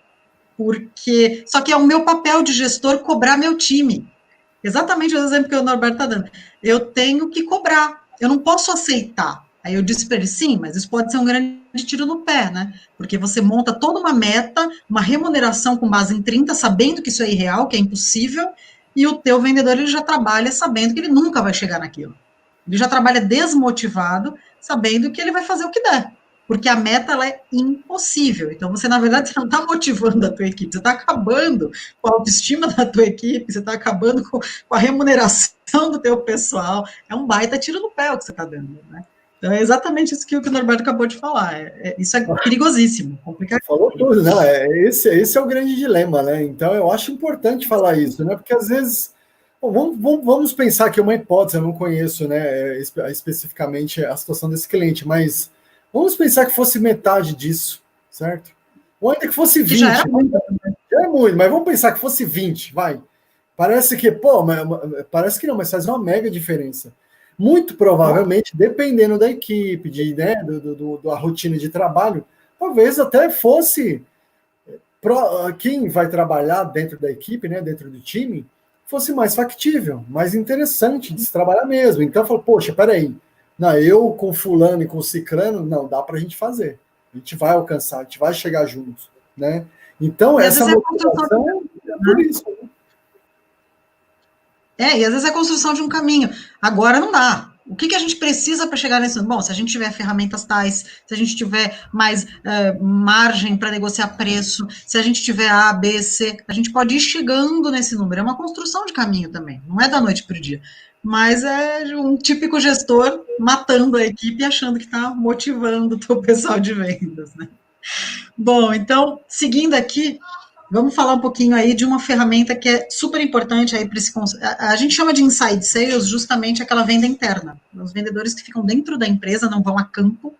Porque, só que é o meu papel de gestor cobrar meu time. Exatamente o exemplo que o Norberto está dando. Eu tenho que cobrar, eu não posso aceitar. Aí eu disse para ele, sim, mas isso pode ser um grande tiro no pé, né? Porque você monta toda uma meta, uma remuneração com base em 30, sabendo que isso é irreal, que é impossível, e o teu vendedor ele já trabalha sabendo que ele nunca vai chegar naquilo. Ele já trabalha desmotivado, sabendo que ele vai fazer o que der. Porque a meta ela é impossível. Então, você, na verdade, você não está motivando a tua equipe, você está acabando com a autoestima da tua equipe, você está acabando com a remuneração do teu pessoal. É um baita tiro no pé o que você está dando, né? Então, é exatamente isso que o Norberto acabou de falar. Isso é perigosíssimo, complicado. Falou tudo, né? Esse é o grande dilema, né? Então, eu acho importante falar isso, né? Porque, às vezes, bom, vamos pensar que é uma hipótese, eu não conheço, né, especificamente a situação desse cliente, mas vamos pensar que fosse metade disso, certo? Ou ainda que fosse 20. Que já era muito. Já é muito, mas vamos pensar que fosse 20, vai. Parece que, parece que não, mas faz uma mega diferença. Muito provavelmente, dependendo da equipe, né, da rotina de trabalho, talvez até fosse quem vai trabalhar dentro da equipe, né, dentro do time, fosse mais factível, mais interessante de se trabalhar mesmo. Então, eu falo, poxa, peraí, não, eu com fulano e com cicrano, não, dá para a gente fazer. A gente vai alcançar, a gente vai chegar juntos, né? Então, essa motivação é por isso. E às vezes é a construção de um caminho. Agora não dá. O que a gente precisa para chegar nesse... Bom, se a gente tiver ferramentas tais, se a gente tiver mais margem para negociar preço, se a gente tiver A, B, C, a gente pode ir chegando nesse número. É uma construção de caminho também, não é da noite para o dia. Mas é um típico gestor matando a equipe e achando que está motivando o teu pessoal de vendas, né? Bom, então, seguindo aqui, vamos falar um pouquinho aí de uma ferramenta que é super importante aí para esse... A gente chama de inside sales justamente aquela venda interna. Os vendedores que ficam dentro da empresa, não vão a campo,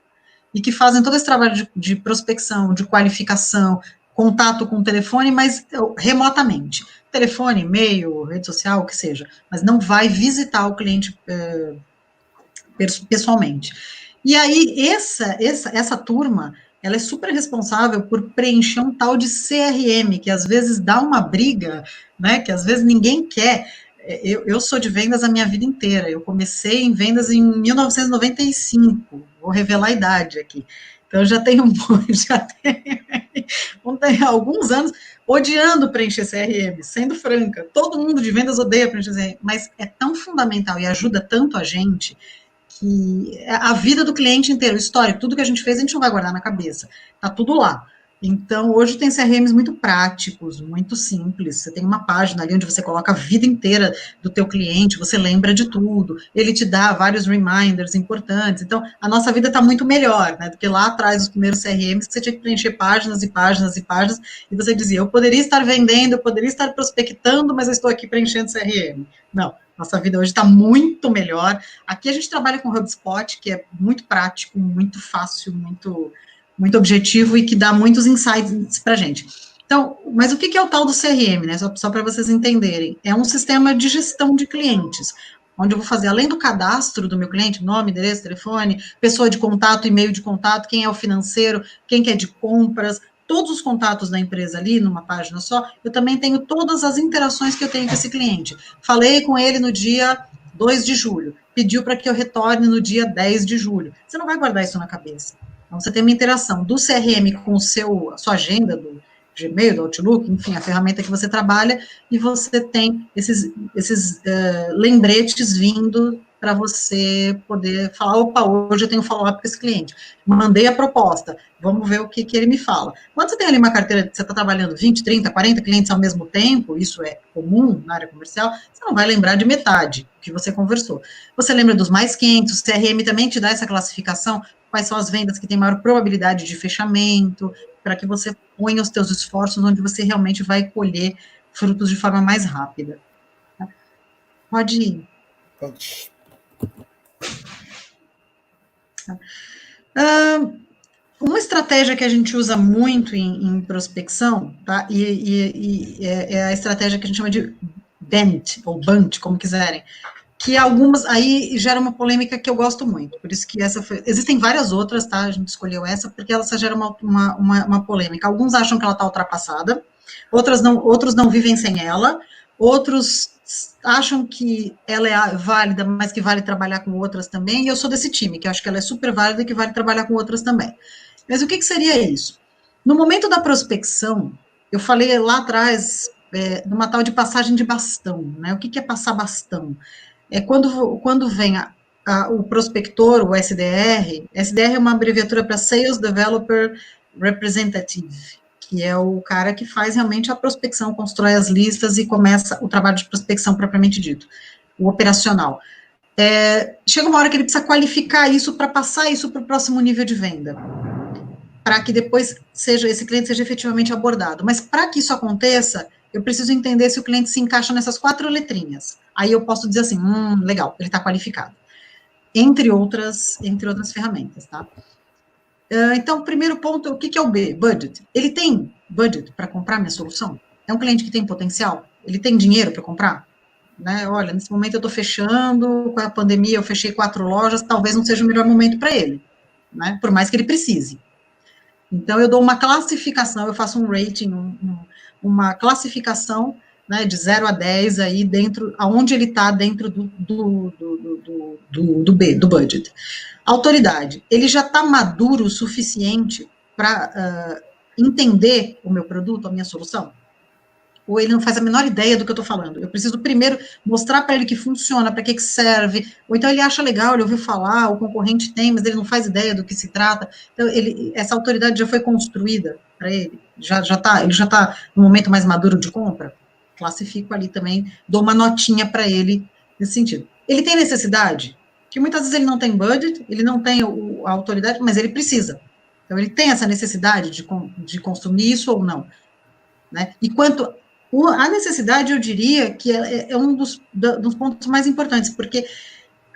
e que fazem todo esse trabalho de prospecção, de qualificação, contato com o telefone, mas remotamente. Telefone, e-mail, rede social, o que seja. Mas não vai visitar o cliente pessoalmente. E aí, essa turma, ela é super responsável por preencher um tal de CRM, que às vezes dá uma briga, né, que às vezes ninguém quer. Eu sou de vendas a minha vida inteira, eu comecei em vendas em 1995, vou revelar a idade aqui, então já tenho alguns anos odiando preencher CRM, sendo franca, todo mundo de vendas odeia preencher CRM, mas é tão fundamental e ajuda tanto a gente, que a vida do cliente inteiro, o histórico, tudo que a gente fez, a gente não vai guardar na cabeça. Tá tudo lá. Então, hoje tem CRMs muito práticos, muito simples. Você tem uma página ali onde você coloca a vida inteira do teu cliente, você lembra de tudo, ele te dá vários reminders importantes. Então, a nossa vida está muito melhor, né, do que lá atrás, os primeiros CRMs, que você tinha que preencher páginas e páginas e páginas, e você dizia, eu poderia estar vendendo, eu poderia estar prospectando, mas eu estou aqui preenchendo CRM. Não. Nossa vida hoje está muito melhor. Aqui a gente trabalha com HubSpot, que é muito prático, muito fácil, muito objetivo e que dá muitos insights para a gente. Então, mas o que é o tal do CRM, né? Só para vocês entenderem. É um sistema de gestão de clientes, onde eu vou fazer, além do cadastro do meu cliente, nome, endereço, telefone, pessoa de contato, e-mail de contato, quem é o financeiro, quem que é de compras, todos os contatos da empresa ali, numa página só, eu também tenho todas as interações que eu tenho com esse cliente. Falei com ele no dia 2 de julho, pediu para que eu retorne no dia 10 de julho. Você não vai guardar isso na cabeça. Então, você tem uma interação do CRM com a sua agenda, do Gmail, do Outlook, enfim, a ferramenta que você trabalha, e você tem esses lembretes vindo para você poder falar, opa, hoje eu tenho follow-up com esse cliente, mandei a proposta, vamos ver o que ele me fala. Quando você tem ali uma carteira, você está trabalhando 20, 30, 40 clientes ao mesmo tempo, isso é comum na área comercial, você não vai lembrar de metade do que você conversou. Você lembra dos mais quentes, o CRM também te dá essa classificação, quais são as vendas que têm maior probabilidade de fechamento, para que você ponha os teus esforços onde você realmente vai colher frutos de forma mais rápida. Tá? Pode ir. Pode. Uma estratégia que a gente usa muito em prospecção, tá? E é a estratégia que a gente chama de BANT, ou BANT, como quiserem, que algumas, aí gera uma polêmica que eu gosto muito, por isso que essa foi, existem várias outras, tá, a gente escolheu essa, porque ela gera uma polêmica, alguns acham que ela está ultrapassada, outros não vivem sem ela, outros acham que ela é válida, mas que vale trabalhar com outras também, e eu sou desse time, que acho que ela é super válida e que vale trabalhar com outras também. Mas o que seria isso? No momento da prospecção, eu falei lá atrás, numa tal de passagem de bastão, né, o que é passar bastão? É quando vem o prospector, o SDR. SDR é uma abreviatura para Sales Developer Representative, que é o cara que faz realmente a prospecção, constrói as listas e começa o trabalho de prospecção propriamente dito, o operacional. Chega uma hora que ele precisa qualificar isso para passar isso para o próximo nível de venda, para que depois esse cliente seja efetivamente abordado. Mas para que isso aconteça, eu preciso entender se o cliente se encaixa nessas 4 letrinhas. Aí eu posso dizer assim, legal, ele está qualificado. Entre outras ferramentas, tá? Então, primeiro ponto, o que é o B? Budget. Ele tem budget para comprar minha solução? É um cliente que tem potencial? Ele tem dinheiro para comprar? Né? Olha, nesse momento eu estou fechando, com a pandemia eu fechei 4 lojas, talvez não seja o melhor momento para ele, né? Por mais que ele precise. Então, eu dou uma classificação, eu faço um rating, uma classificação, né, de 0 a 10 aí dentro, aonde ele está dentro do budget. Autoridade, ele já está maduro o suficiente para entender o meu produto, a minha solução? Ou ele não faz a menor ideia do que eu estou falando? Eu preciso primeiro mostrar para ele que funciona, para que serve, ou então ele acha legal, ele ouviu falar, o concorrente tem, mas ele não faz ideia do que se trata. Então, essa autoridade já foi construída para ele, ele já está no momento mais maduro de compra? Classifico ali também, dou uma notinha para ele nesse sentido. Ele tem necessidade? Que muitas vezes ele não tem budget, ele não tem a autoridade, mas ele precisa. Então, ele tem essa necessidade de consumir isso ou não. Né? E quanto a necessidade, eu diria que é um dos pontos mais importantes, porque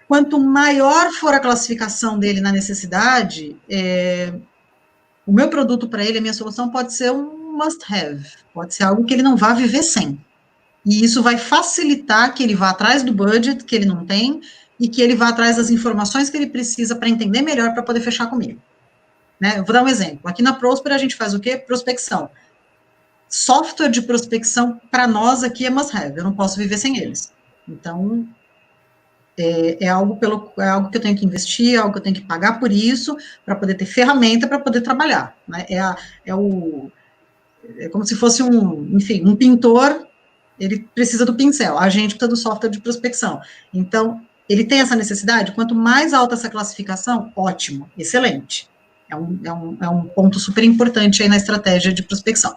quanto maior for a classificação dele na necessidade, o meu produto para ele, a minha solução pode ser um must-have, pode ser algo que ele não vá viver sem. E isso vai facilitar que ele vá atrás do budget que ele não tem e que ele vá atrás das informações que ele precisa para entender melhor para poder fechar comigo. Né? Eu vou dar um exemplo. Aqui na Prosper a gente faz o quê? Prospecção. Software de prospecção, para nós aqui é must-have, eu não posso viver sem eles. Então, é algo que eu tenho que investir, é algo que eu tenho que pagar por isso, para poder ter ferramenta para poder trabalhar. Né? É como se fosse um pintor, ele precisa do pincel, a gente precisa do software de prospecção. Então, ele tem essa necessidade, quanto mais alta essa classificação, ótimo, excelente. É um ponto super importante aí na estratégia de prospecção.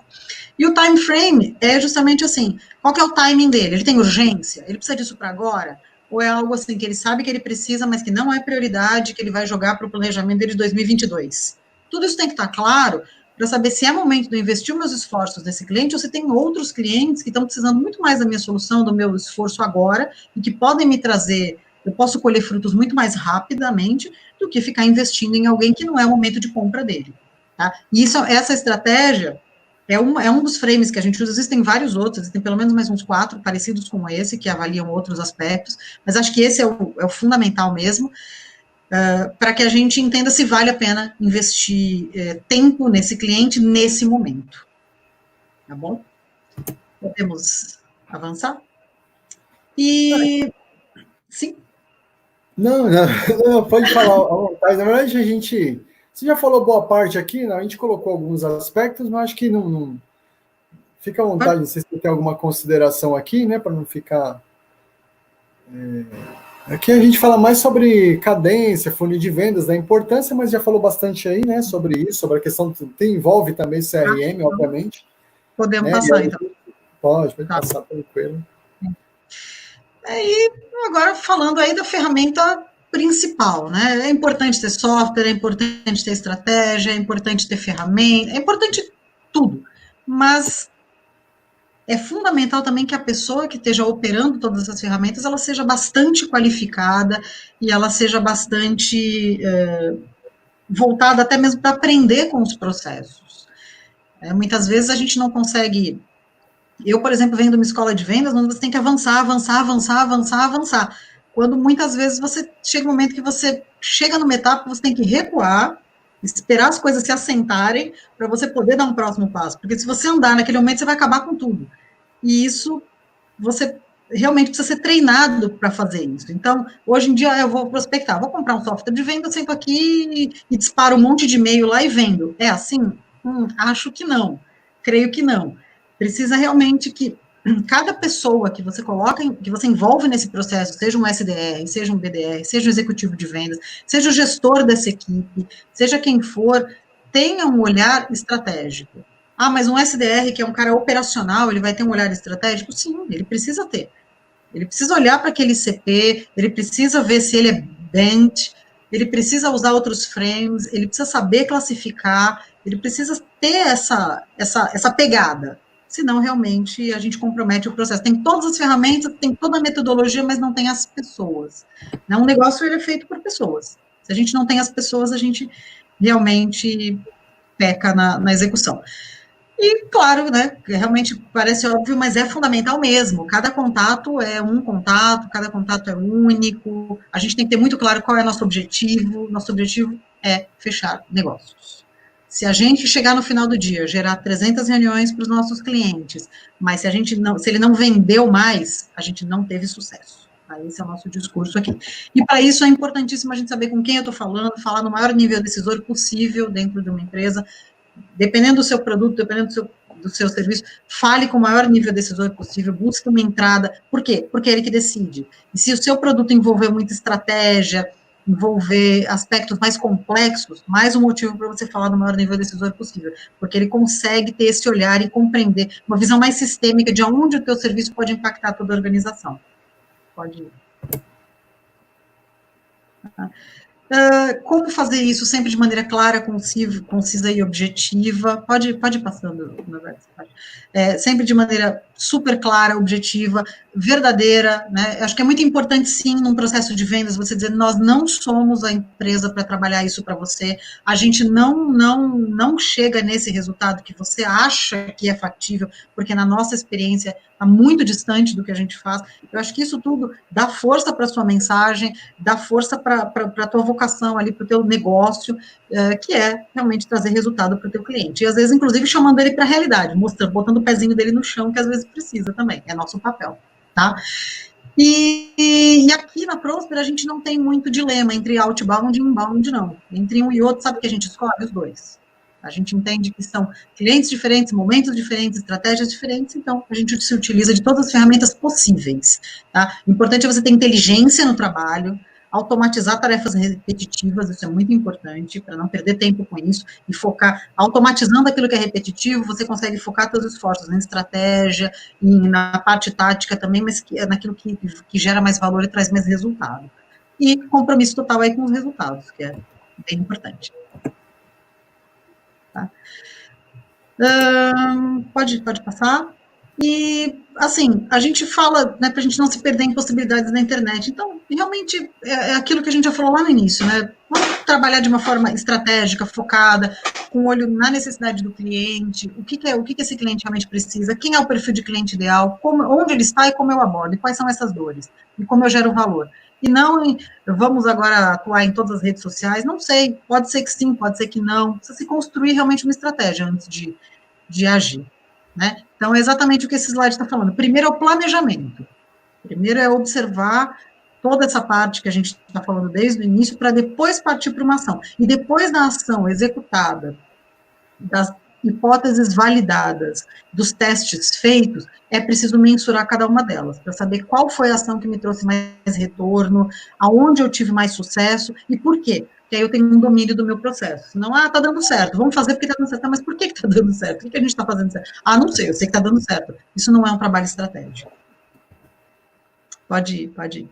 E o time frame é justamente assim, qual que é o timing dele? Ele tem urgência? Ele precisa disso para agora? Ou é algo assim que ele sabe que ele precisa, mas que não é prioridade, que ele vai jogar para o planejamento dele de 2022? Tudo isso tem que estar claro para saber se é momento de eu investir meus esforços nesse cliente ou se tem outros clientes que estão precisando muito mais da minha solução, do meu esforço agora, e que podem me trazer, eu posso colher frutos muito mais rapidamente do que ficar investindo em alguém que não é o momento de compra dele. Tá? E essa estratégia é um dos frames que a gente usa, existem vários outros, existem pelo menos mais uns 4 parecidos com esse, que avaliam outros aspectos, mas acho que esse é o fundamental mesmo, para que a gente entenda se vale a pena investir tempo nesse cliente nesse momento. Tá bom? Podemos avançar? Sim? Não, pode falar à vontade. Na verdade, você já falou boa parte aqui, né? A gente colocou alguns aspectos, mas acho que não fica à vontade, não sei se tem alguma consideração aqui, né, para não ficar... Aqui a gente fala mais sobre cadência, funil de vendas, da importância, mas já falou bastante aí, né, sobre isso, sobre a questão que envolve também CRM, obviamente. Podemos passar, então. Pode passar tranquilo. E agora falando aí da ferramenta principal, né? É importante ter software, é importante ter estratégia, é importante ter ferramenta, é importante tudo. Mas é fundamental também que a pessoa que esteja operando todas essas ferramentas, ela seja bastante qualificada e ela seja bastante voltada até mesmo para aprender com os processos. Muitas vezes a gente não consegue. Eu, por exemplo, venho de uma escola de vendas, onde você tem que avançar, avançar, avançar, avançar, avançar. Quando muitas vezes você chega um momento que você chega numa etapa que você tem que recuar, esperar as coisas se assentarem para você poder dar um próximo passo. Porque se você andar naquele momento, você vai acabar com tudo. E isso, você realmente precisa ser treinado para fazer isso. Então, hoje em dia, eu vou prospectar, vou comprar um software de venda, eu sento aqui e disparo um monte de e-mail lá e vendo. É assim? Acho que não. Creio que não. Precisa realmente que cada pessoa que você coloca, que você envolve nesse processo, seja um SDR, seja um BDR, seja um executivo de vendas, seja o gestor dessa equipe, seja quem for, tenha um olhar estratégico. Ah, mas um SDR, que é um cara operacional, ele vai ter um olhar estratégico? Sim, ele precisa ter. Ele precisa olhar para aquele CP, ele precisa ver se ele é bent, ele precisa usar outros frames, ele precisa saber classificar, ele precisa ter essa pegada. Senão, realmente, a gente compromete o processo. Tem todas as ferramentas, tem toda a metodologia, mas não tem as pessoas. Um negócio, ele é feito por pessoas. Se a gente não tem as pessoas, a gente realmente peca na execução. E, claro, né, realmente parece óbvio, mas é fundamental mesmo. Cada contato é um contato, cada contato é único. A gente tem que ter muito claro qual é nosso objetivo. Nosso objetivo é fechar negócios. Se a gente chegar no final do dia, gerar 300 reuniões para os nossos clientes, mas se ele não vendeu mais, a gente não teve sucesso. Esse é o nosso discurso aqui. E para isso é importantíssimo a gente saber com quem eu estou falando, falar no maior nível decisor possível dentro de uma empresa. Dependendo do seu produto, dependendo do seu serviço, fale com o maior nível decisor possível, busque uma entrada. Por quê? Porque é ele que decide. E se o seu produto envolver muita estratégia, envolver aspectos mais complexos, mais um motivo para você falar do maior nível decisor possível, porque ele consegue ter esse olhar e compreender uma visão mais sistêmica de onde o teu serviço pode impactar toda a organização. Pode ir. Como fazer isso sempre de maneira clara, concisa e objetiva? Pode ir passando, sempre de maneira super clara, objetiva, verdadeira, né? Acho que é muito importante, sim, num processo de vendas, você dizer, nós não somos a empresa para trabalhar isso para você, a gente não chega nesse resultado que você acha que é factível, porque na nossa experiência está muito distante do que a gente faz. Eu acho que isso tudo dá força para a sua mensagem, dá força para a tua vocação ali, para o teu negócio, que é realmente trazer resultado para o teu cliente. E às vezes, inclusive, chamando ele para a realidade, mostrando, botando o pezinho dele no chão, que às vezes precisa também, é nosso papel, tá? E aqui na Prosper a gente não tem muito dilema entre outbound e inbound, não. Entre um e outro, sabe o que a gente escolhe? Os dois. A gente entende que são clientes diferentes, momentos diferentes, estratégias diferentes, então a gente se utiliza de todas as ferramentas possíveis, tá? O importante é você ter inteligência no trabalho, automatizar tarefas repetitivas, isso é muito importante, para não perder tempo com isso, e focar, automatizando aquilo que é repetitivo, você consegue focar seus esforços em estratégia, na parte tática também, mas naquilo que gera mais valor e traz mais resultado. E compromisso total aí com os resultados, que é bem importante. Tá? Pode passar. E, assim, a gente fala, né, para a gente não se perder em possibilidades na internet. Então, realmente, é aquilo que a gente já falou lá no início, né? Vamos trabalhar de uma forma estratégica, focada, com olho na necessidade do cliente, o que esse cliente realmente precisa, quem é o perfil de cliente ideal, onde ele está e como eu abordo, e quais são essas dores, e como eu gero valor. E não vamos agora atuar em todas as redes sociais, não sei, pode ser que sim, pode ser que não, precisa se construir realmente uma estratégia antes de agir, né? Então, é exatamente o que esse slide está falando. Primeiro é o planejamento, primeiro é observar toda essa parte que a gente está falando desde o início, para depois partir para uma ação. E depois da ação executada, das hipóteses validadas, dos testes feitos, é preciso mensurar cada uma delas, para saber qual foi a ação que me trouxe mais retorno, aonde eu tive mais sucesso e por quê. Porque aí eu tenho um domínio do meu processo. Não, tá dando certo, vamos fazer porque tá dando certo. Mas por que tá dando certo? O que a gente está fazendo certo? Não sei, eu sei que tá dando certo. Isso não é um trabalho estratégico. Pode ir.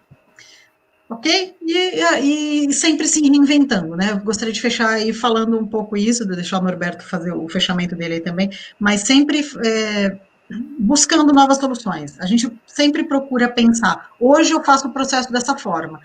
Ok? E sempre se reinventando, né? Eu gostaria de fechar aí falando um pouco isso, de deixar o Norberto fazer o fechamento dele aí também, mas sempre buscando novas soluções. A gente sempre procura pensar, hoje eu faço o processo dessa forma.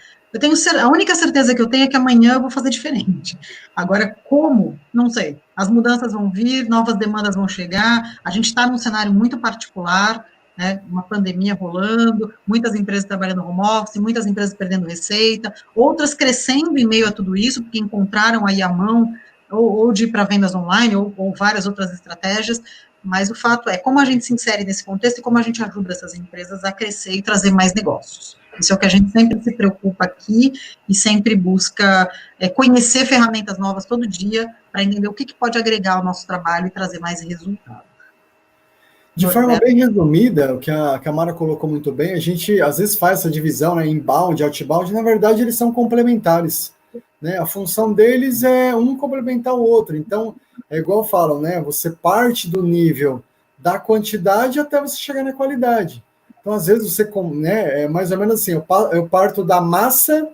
A única certeza que eu tenho é que amanhã eu vou fazer diferente. Agora, como? Não sei. As mudanças vão vir, novas demandas vão chegar, a gente está num cenário muito particular, né, uma pandemia rolando, muitas empresas trabalhando home office, muitas empresas perdendo receita, outras crescendo em meio a tudo isso, porque encontraram aí a mão, ou de ir para vendas online, ou várias outras estratégias, mas o fato é como a gente se insere nesse contexto e como a gente ajuda essas empresas a crescer e trazer mais negócios. Isso é o que a gente sempre se preocupa aqui e sempre busca conhecer ferramentas novas todo dia para entender o que pode agregar ao nosso trabalho e trazer mais resultado. De forma bem resumida, o que a Mara colocou muito bem, a gente às vezes faz essa divisão, né, inbound, outbound, na verdade eles são complementares, né? A função deles é um complementar o outro. Então, é igual falam, né? Você parte do nível da quantidade até você chegar na qualidade. Então, às vezes você, né, é mais ou menos assim, eu parto da massa,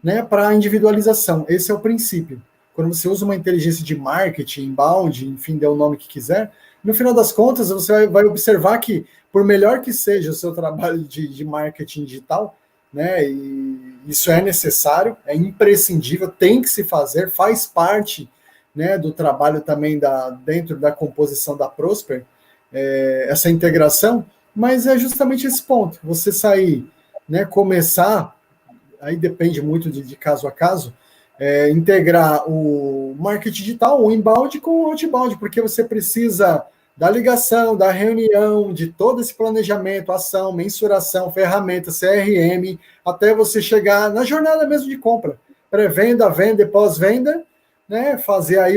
né, para a individualização. Esse é o princípio. Quando você usa uma inteligência de marketing, inbound, enfim, dê o nome que quiser, no final das contas, você vai observar que, por melhor que seja o seu trabalho de marketing digital, né, e isso é necessário, é imprescindível, tem que se fazer, faz parte, né, do trabalho também dentro da composição da Prosper, essa integração, mas é justamente esse ponto, você sair, né, começar, aí depende muito de caso a caso, integrar o marketing digital, o inbound com o outbound, porque você precisa da ligação, da reunião, de todo esse planejamento, ação, mensuração, ferramenta, CRM, até você chegar na jornada mesmo de compra, pré-venda, venda e pós-venda, né, fazer aí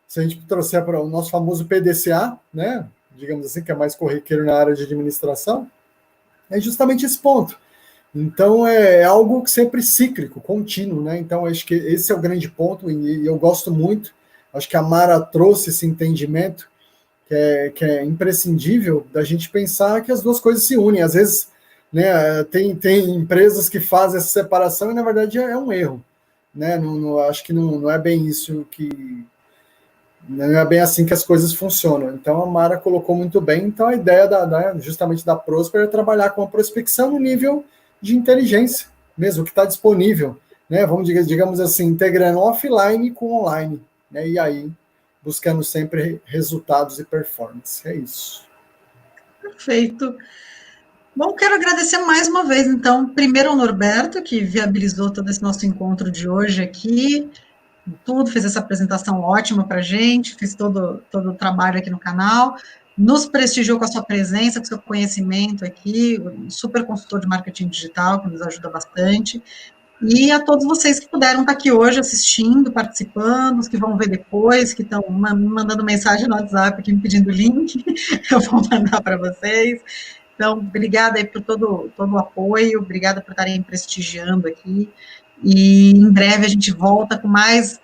se a gente trouxer para o nosso famoso PDCA, né, digamos assim, que é mais corriqueiro na área de administração, é justamente esse ponto. Então, é algo sempre cíclico, contínuo, né? Então, acho que esse é o grande ponto, e eu gosto muito. Acho que a Mara trouxe esse entendimento que é imprescindível da gente pensar que as duas coisas se unem. Às vezes, né, tem empresas que fazem essa separação e, na verdade, é um erro. Né? Acho que não é bem isso que... Não é bem assim que as coisas funcionam. Então, a Mara colocou muito bem. Então, a ideia justamente da Prosper é trabalhar com a prospecção no nível de inteligência, mesmo que está disponível, né? Vamos digamos assim, integrando offline com online, né? E aí buscando sempre resultados e performance. É isso. Perfeito. Bom, quero agradecer mais uma vez, então, primeiro ao Norberto, que viabilizou todo esse nosso encontro de hoje aqui, tudo, fez essa apresentação ótima para a gente, fez todo o trabalho aqui no canal, nos prestigiou com a sua presença, com o seu conhecimento aqui, um super consultor de marketing digital, que nos ajuda bastante, e a todos vocês que puderam estar aqui hoje assistindo, participando, os que vão ver depois, que estão me mandando mensagem no WhatsApp aqui me pedindo link, eu vou mandar para vocês. Então, obrigada aí por todo o apoio, obrigada por estarem prestigiando aqui, e em breve a gente volta com mais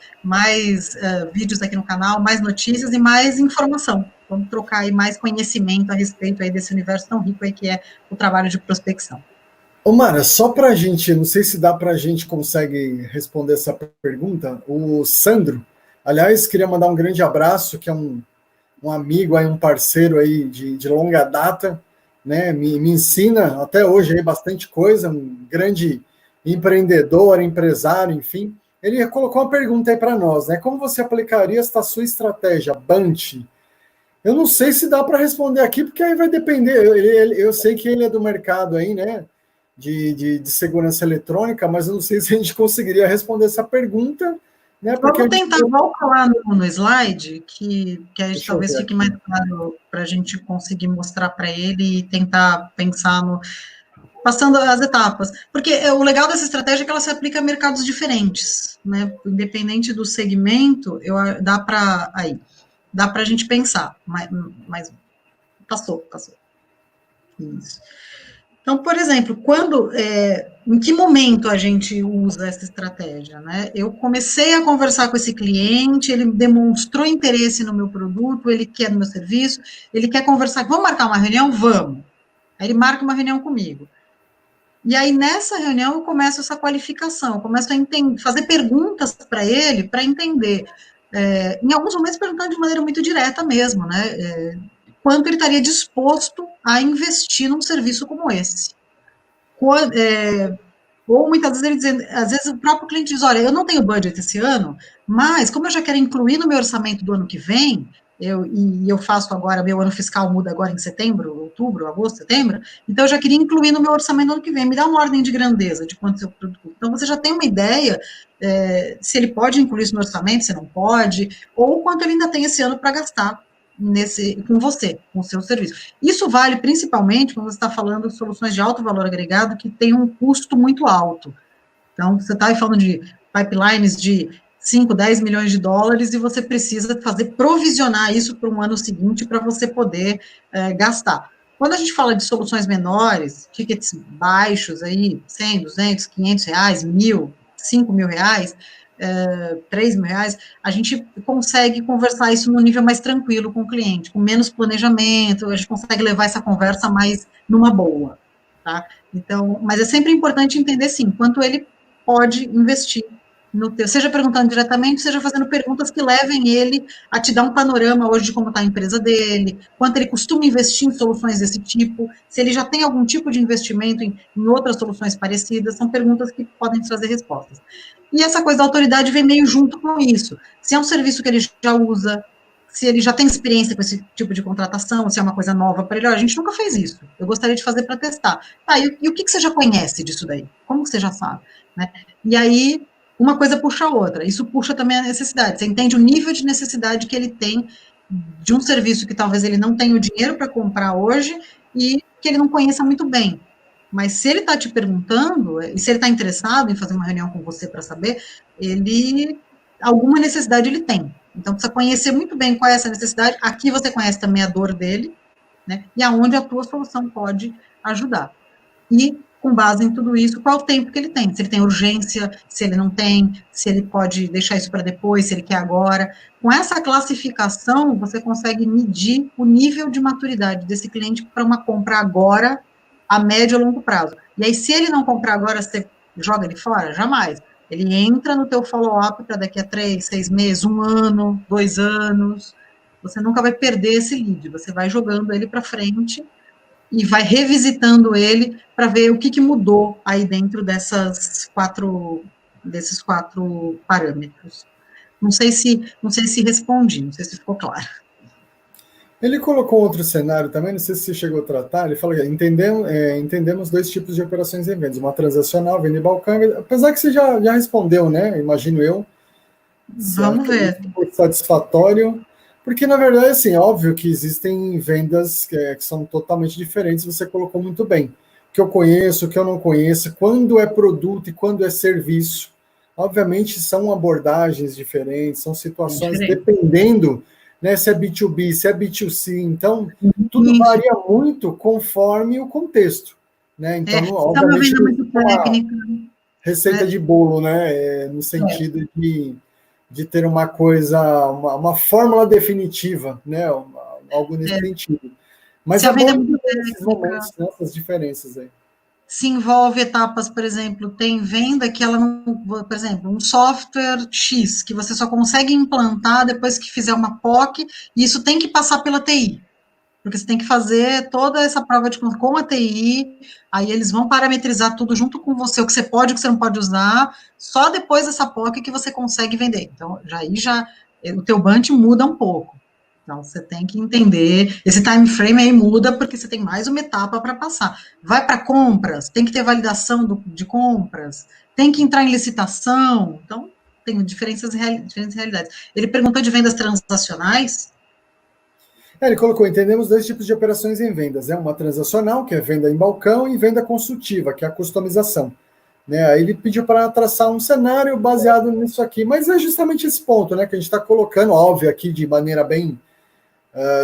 vídeos aqui no canal, mais notícias e mais informação. Vamos trocar aí mais conhecimento a respeito aí desse universo tão rico aí que é o trabalho de prospecção. Ô, Mara, só para a gente, não sei se dá para a gente consegue responder essa pergunta, o Sandro, aliás, queria mandar um grande abraço, que é um amigo aí, um parceiro aí de longa data, né, me ensina até hoje aí bastante coisa, um grande empreendedor, empresário, enfim. Ele colocou uma pergunta aí para nós, né, como você aplicaria esta sua estratégia, Bunch? Eu não sei se dá para responder aqui, porque aí vai depender, eu sei que ele é do mercado aí, né, de segurança eletrônica, mas eu não sei se a gente conseguiria responder essa pergunta, né? Vamos tentar voltar lá no slide, que aí talvez fique mais claro para a gente conseguir mostrar para ele e tentar pensar passando as etapas. Porque o legal dessa estratégia é que ela se aplica a mercados diferentes, né? Independente do segmento, dá para a gente pensar, mas passou. Isso. Então, por exemplo, em que momento a gente usa essa estratégia, né? Eu comecei a conversar com esse cliente, ele demonstrou interesse no meu produto, ele quer no meu serviço, ele quer conversar, vamos marcar uma reunião? Vamos. Aí ele marca uma reunião comigo. E aí, nessa reunião, eu começo essa qualificação, eu começo a fazer perguntas para ele, para entender. Em alguns momentos, perguntando de maneira muito direta mesmo, né? quanto ele estaria disposto a investir num serviço como esse. Ou muitas vezes ele dizendo, às vezes o próprio cliente diz, olha, eu não tenho budget esse ano, mas como eu já quero incluir no meu orçamento do ano que vem, eu faço agora, meu ano fiscal muda agora em setembro, outubro, agosto, setembro, então eu já queria incluir no meu orçamento do ano que vem, me dá uma ordem de grandeza de quanto seu produto. Então você já tem uma ideia se ele pode incluir isso no orçamento, se não pode, ou quanto ele ainda tem esse ano para gastar com você, com o seu serviço. Isso vale principalmente quando você está falando de soluções de alto valor agregado que têm um custo muito alto. Então, você está aí falando de pipelines de 5, 10 milhões de dólares e você precisa provisionar isso para um ano seguinte para você poder gastar. Quando a gente fala de soluções menores, tickets baixos aí, 100, 200, 500 reais, 1.000, 5 mil reais, 3 mil reais, a gente consegue conversar isso num nível mais tranquilo com o cliente, com menos planejamento, a gente consegue levar essa conversa mais numa boa, tá? Então, mas é sempre importante entender, sim, quanto ele pode investir no teu, seja perguntando diretamente, seja fazendo perguntas que levem ele a te dar um panorama hoje de como está a empresa dele, quanto ele costuma investir em soluções desse tipo, se ele já tem algum tipo de investimento em outras soluções parecidas, são perguntas que podem trazer respostas. E essa coisa da autoridade vem meio junto com isso. Se é um serviço que ele já usa, se ele já tem experiência com esse tipo de contratação, se é uma coisa nova para ele, a gente nunca fez isso. Eu gostaria de fazer para testar. E o que você já conhece disso daí? Como que você já sabe? Né? E aí, uma coisa puxa a outra. Isso puxa também a necessidade. Você entende o nível de necessidade que ele tem de um serviço que talvez ele não tenha o dinheiro para comprar hoje e que ele não conheça muito bem. Mas se ele está te perguntando, e se ele está interessado em fazer uma reunião com você para saber, alguma necessidade ele tem. Então, precisa conhecer muito bem qual é essa necessidade. Aqui você conhece também a dor dele, né? E aonde a tua solução pode ajudar. E, com base em tudo isso, qual o tempo que ele tem? Se ele tem urgência, se ele não tem, se ele pode deixar isso para depois, se ele quer agora. Com essa classificação, você consegue medir o nível de maturidade desse cliente para uma compra agora, a médio ou longo prazo. E aí, se ele não comprar agora, você joga ele fora? Jamais. Ele entra no teu follow-up para daqui a 3, 6 meses, 1 ano, 2 anos. Você nunca vai perder esse lead, você vai jogando ele para frente e vai revisitando ele para ver o que mudou aí dentro desses quatro parâmetros. Não sei se respondi, não sei se ficou claro. Ele colocou outro cenário também, não sei se você chegou a tratar, ele falou que entendemos dois tipos de operações em vendas, uma transacional, venda em balcão, apesar que você já respondeu, né, imagino eu. Vamos ver. Satisfatório, porque na verdade, assim, é óbvio que existem vendas que são totalmente diferentes, você colocou muito bem. O que eu conheço, o que eu não conheço, quando é produto e quando é serviço. Obviamente são abordagens diferentes, são situações dependendo, né, se é B2B, se é B2C, então tudo varia muito conforme o contexto, né? Então, obviamente, é uma venda muito técnica, receita de bolo, né? No sentido de ter uma coisa, uma fórmula definitiva, né? Algo nesse sentido. Mas é bom esses momentos, né, essas diferenças aí. Se envolve etapas, por exemplo, tem venda que ela não, por exemplo, um software X, que você só consegue implantar depois que fizer uma POC, e isso tem que passar pela TI, porque você tem que fazer toda essa prova de com a TI, aí eles vão parametrizar tudo junto com você, o que você pode e o que você não pode usar, só depois dessa POC que você consegue vender. Então, o teu bunch muda um pouco. Então, você tem que entender, esse time frame aí muda porque você tem mais uma etapa para passar. Vai para compras, tem que ter validação de compras, tem que entrar em licitação, então tem diferentes realidades. Ele perguntou de vendas transacionais. Ele colocou, entendemos dois tipos de operações em vendas, uma transacional, que é venda em balcão, e venda consultiva, que é a customização. Né? Aí ele pediu para traçar um cenário baseado nisso aqui, mas é justamente esse ponto, né, que a gente está colocando, óbvio, aqui de maneira bem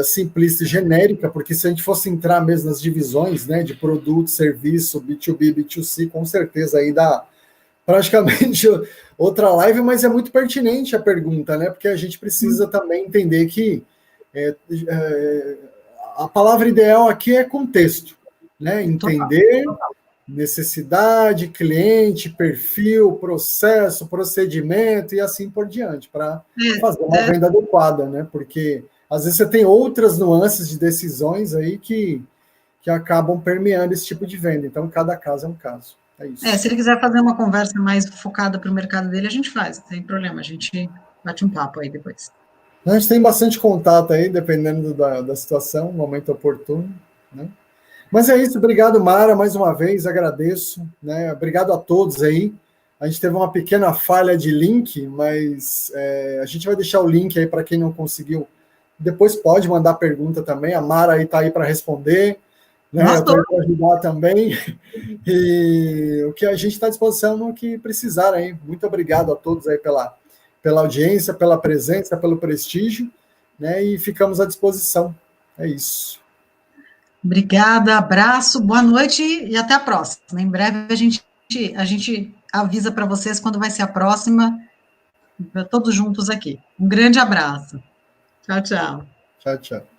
simplista e genérica, porque se a gente fosse entrar mesmo nas divisões, né, de produto, serviço, B2B, B2C, com certeza aí dá praticamente outra live, mas é muito pertinente a pergunta, né, porque a gente precisa também entender que a palavra ideal aqui é contexto, né, entender necessidade, cliente, perfil, processo, procedimento e assim por diante, para fazer uma venda adequada, né, porque às vezes você tem outras nuances de decisões aí que acabam permeando esse tipo de venda. Então, cada caso é um caso. É isso. Se ele quiser fazer uma conversa mais focada para o mercado dele, a gente faz, não tem problema, a gente bate um papo aí depois. A gente tem bastante contato aí, dependendo da situação, momento oportuno, né? Mas é isso, obrigado, Mara, mais uma vez, agradeço, né? Obrigado a todos aí. A gente teve uma pequena falha de link, mas a gente vai deixar o link aí para quem não conseguiu. Depois pode mandar pergunta também, a Mara aí está aí para responder, né? Eu estou aí para ajudar também. E o que a gente está à disposição no que precisar aí. Muito obrigado a todos aí pela audiência, pela presença, pelo prestígio, né? E ficamos à disposição. É isso. Obrigada, abraço, boa noite e até a próxima. Em breve a gente avisa para vocês quando vai ser a próxima, todos juntos aqui. Um grande abraço. Tchau, tchau. Tchau, tchau.